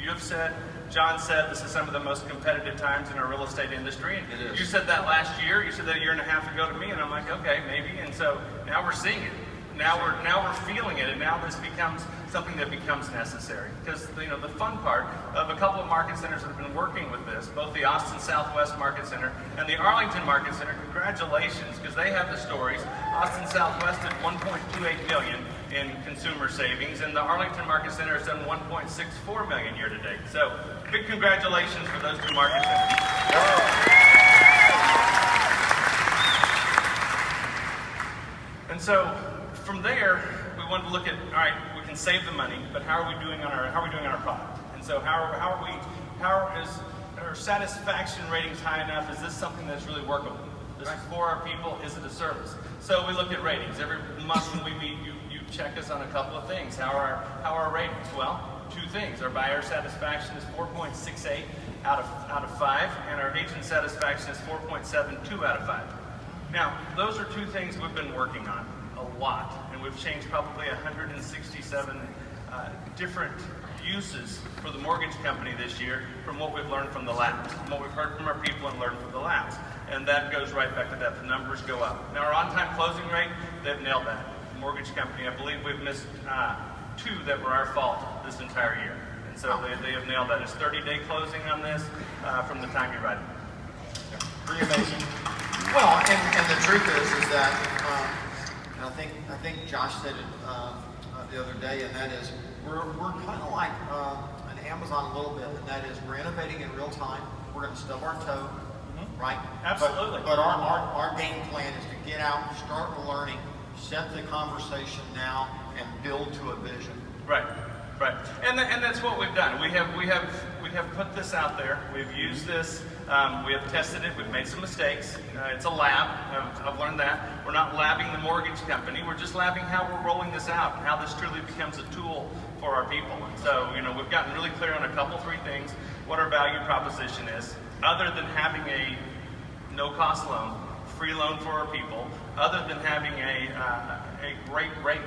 Speaker 12: you've said, John said, this is some of the most competitive times in our real estate industry. And
Speaker 1: it is.
Speaker 12: You said that last year. You said that 1.5 years ago to me, and I'm like, okay, maybe. And so now we're seeing it. Now we're feeling it, and now this becomes something that becomes necessary. Because the fun part of a couple of market centers that have been working with this, both the Austin Southwest Market Center and the Arlington Market Center, congratulations, because they have the stories. Austin Southwest at $1.28 million in consumer savings, and the Arlington Market Center has done $1.64 million year to date. So big congratulations for those two market centers. And so from there, we wanted to look at, all right, we can save the money, but how are we doing on our product? And so how is our satisfaction ratings high enough? Is this something that's really workable? This is for our people. Is it a service? So we look at ratings. Every month when we meet, you check us on a couple of things. How are our ratings? Well, two things. Our buyer satisfaction is 4.68 out of 5, and our agent satisfaction is 4.72 out of 5. Now, those are two things we've been working on a lot, and we've changed probably 167 different uses for the mortgage company this year from what we've learned from the labs, from what we've heard from our people and learned from the labs. And that goes right back to that. The numbers go up. Now, our on-time closing rate, they've nailed that. The mortgage company, I believe we've missed 2 that were our fault this entire year. And so they have nailed that. It's 30-day closing on this from the time you write it.
Speaker 1: Pretty amazing. Well, and the truth is that I think Josh said it the other day, and that is we're kind of like an Amazon a little bit, and that is we're innovating in real time. We're going to stub our toe, right?
Speaker 12: Absolutely.
Speaker 1: But our game plan is to get out, start learning, set the conversation now, and build to a vision.
Speaker 12: Right. And that's what we've done. We have put this out there. We've used this. We have tested it. We've made some mistakes. It's a lab. I've learned that. We're not labbing the mortgage company. We're just labbing how we're rolling this out and how this truly becomes a tool for our people. And so, we've gotten really clear on a couple, 3 things, what our value proposition is, other than having a no-cost loan, free loan for our people, other than having a great rate.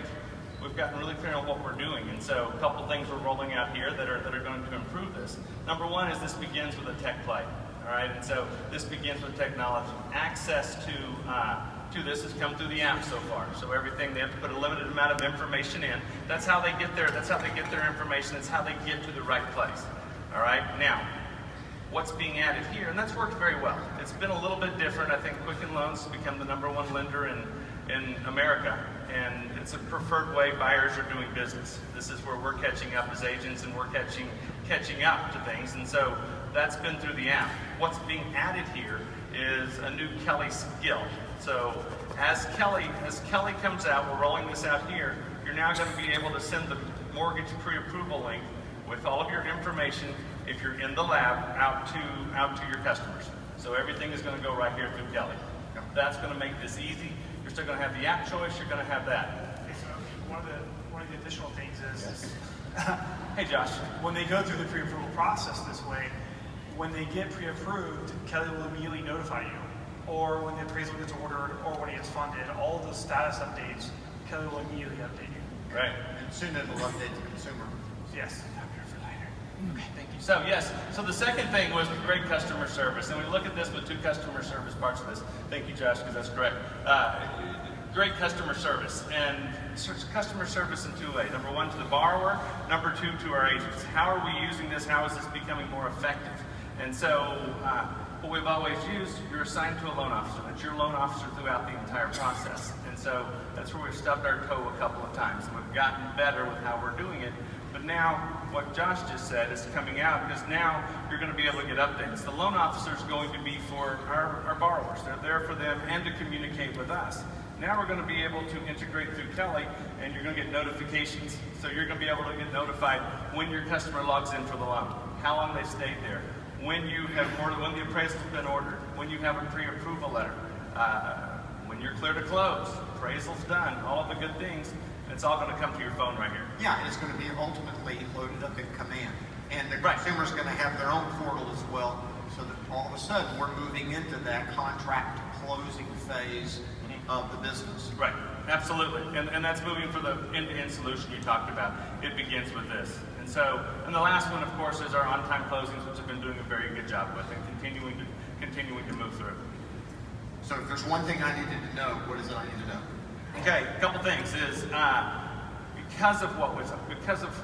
Speaker 12: We've gotten really clear on what we're doing, and so a couple things we're rolling out here that are going to improve this. Number one is this begins with a tech play, all right? And so this begins with technology. Access to this has come through the app so far. So everything, they have to put a limited amount of information in. That's how they get there. That's how they get their information. That's how they get to the right place. All right. Now, what's being added here, and that's worked very well. It's been a little bit different. I think Quicken Loans has become the #1 lender in America, and it's a preferred way buyers are doing business. This is where we're catching up as agents, and we're catching up to things, and so that's been through the app. What's being added here is a new Kelly skill. So as Kelly comes out, we're rolling this out here, you're now going to be able to send the mortgage pre-approval link with all of your information, if you're in the lab, out to your customers. So everything is going to go right here through Kelly. That's going to make this easy. You're still going to have the app choice. You're going to have that.
Speaker 2: Okay, so one of the additional things is,
Speaker 12: Hey, Josh.
Speaker 2: when they go through the pre-approval process this way, when they get pre-approved, Kelly will immediately notify you. Or when the appraisal gets ordered, or when it gets funded, all the status updates, Kelly will immediately update you.
Speaker 1: Right. And soon it'll update the consumer.
Speaker 2: Yes.
Speaker 12: Okay, thank you. So yes, so the second thing was great customer service, and we look at this with 2 customer service parts of this. Thank you, Josh, because that's correct. Great customer service, and customer service in 2 ways. Number 1, to the borrower. Number 2, to our agents. How are we using this? How is this becoming more effective? And so what we've always used, you're assigned to a loan officer. That's your loan officer throughout the entire process. And so that's where we've stubbed our toe a couple of times. And we've gotten better with how we're doing it. But now, what Josh just said is coming out, because now you're going to be able to get updates. The loan officer is going to be for our borrowers. They're there for them and to communicate with us. Now we're going to be able to integrate through Kelly, and you're going to get notifications. So you're going to be able to get notified when your customer logs in for the loan, how long they stayed there, when the appraisal's been ordered, when you have a pre-approval letter, when you're clear to close, appraisal's done, all of the good things. It's all going to come to your phone right here.
Speaker 1: Yeah, and it's going to be ultimately loaded up in command. And the consumer's going to have their own portal as well, so that all of a sudden we're moving into that contract closing phase of the business.
Speaker 12: Right, absolutely. And that's moving for the end-to-end solution you talked about. It begins with this. And the last one, of course, is our on-time closings, which have been doing a very good job with and continuing to move through.
Speaker 1: So if there's one thing I needed to know, what is it I need to know?
Speaker 12: Okay, a couple things is because of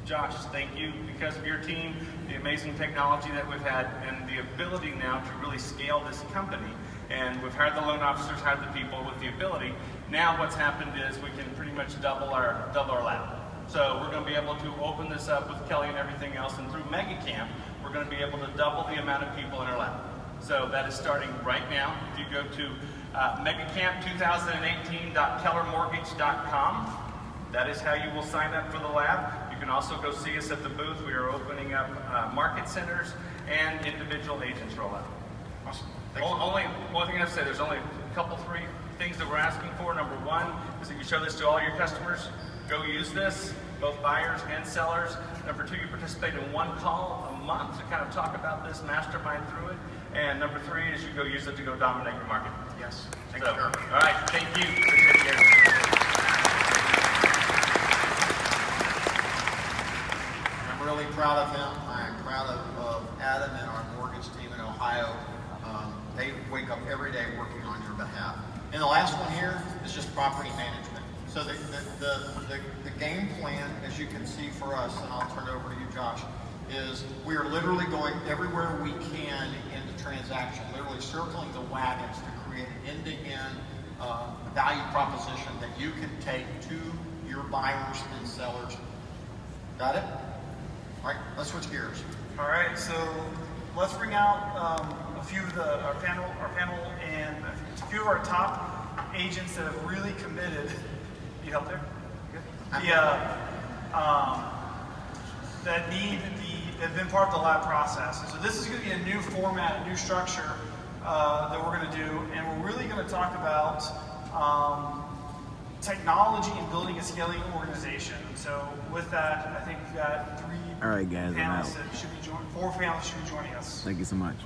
Speaker 12: Josh, thank you. Because of your team, the amazing technology that we've had, and the ability now to really scale this company. And we've hired the loan officers, hired the people with the ability. Now what's happened is we can pretty much double our lab. So we're going to be able to open this up with Kelly and everything else, and through MegaCamp, we're going to be able to double the amount of people in our lab. So that is starting right now. If you go to megacamp2018.kellermortgage.com, that is how you will sign up for the lab. You can also go see us at the booth. We are opening up market centers and individual agents rollout.
Speaker 1: Awesome.
Speaker 12: Only one thing I have to say, there's only a couple, three things that we're asking for. Number one is that you show this to all your customers. Go use this, both buyers and sellers. Number two, you participate in one call a month to kind of talk about this, mastermind through it. And number three is you go use it to go dominate your market.
Speaker 1: Yes.
Speaker 12: Thank you. All right, thank you. Appreciate it, Gary.
Speaker 1: I'm really proud of him. I'm proud of Adam and our mortgage team in Ohio. They wake up every day working on your behalf. And the last one here is just property management. So the game plan, as you can see for us, and I'll turn it over to you, Josh, is we are literally going everywhere we can into transaction, literally circling the wagons to create an end-to-end value proposition that you can take to your buyers and sellers. Got it? All right, let's switch gears.
Speaker 2: All right, so let's bring out a few of our panel, and a few of our top agents that have really committed. You help there? Good. That have been part of the lab process. And so this is going to be a new format, a new structure that we're going to do, and we're really going to talk about technology and building a scaling organization. So with that, I think we've got
Speaker 3: All right, guys, I'm out.
Speaker 2: four panelists should be joining us.
Speaker 3: Thank you so much.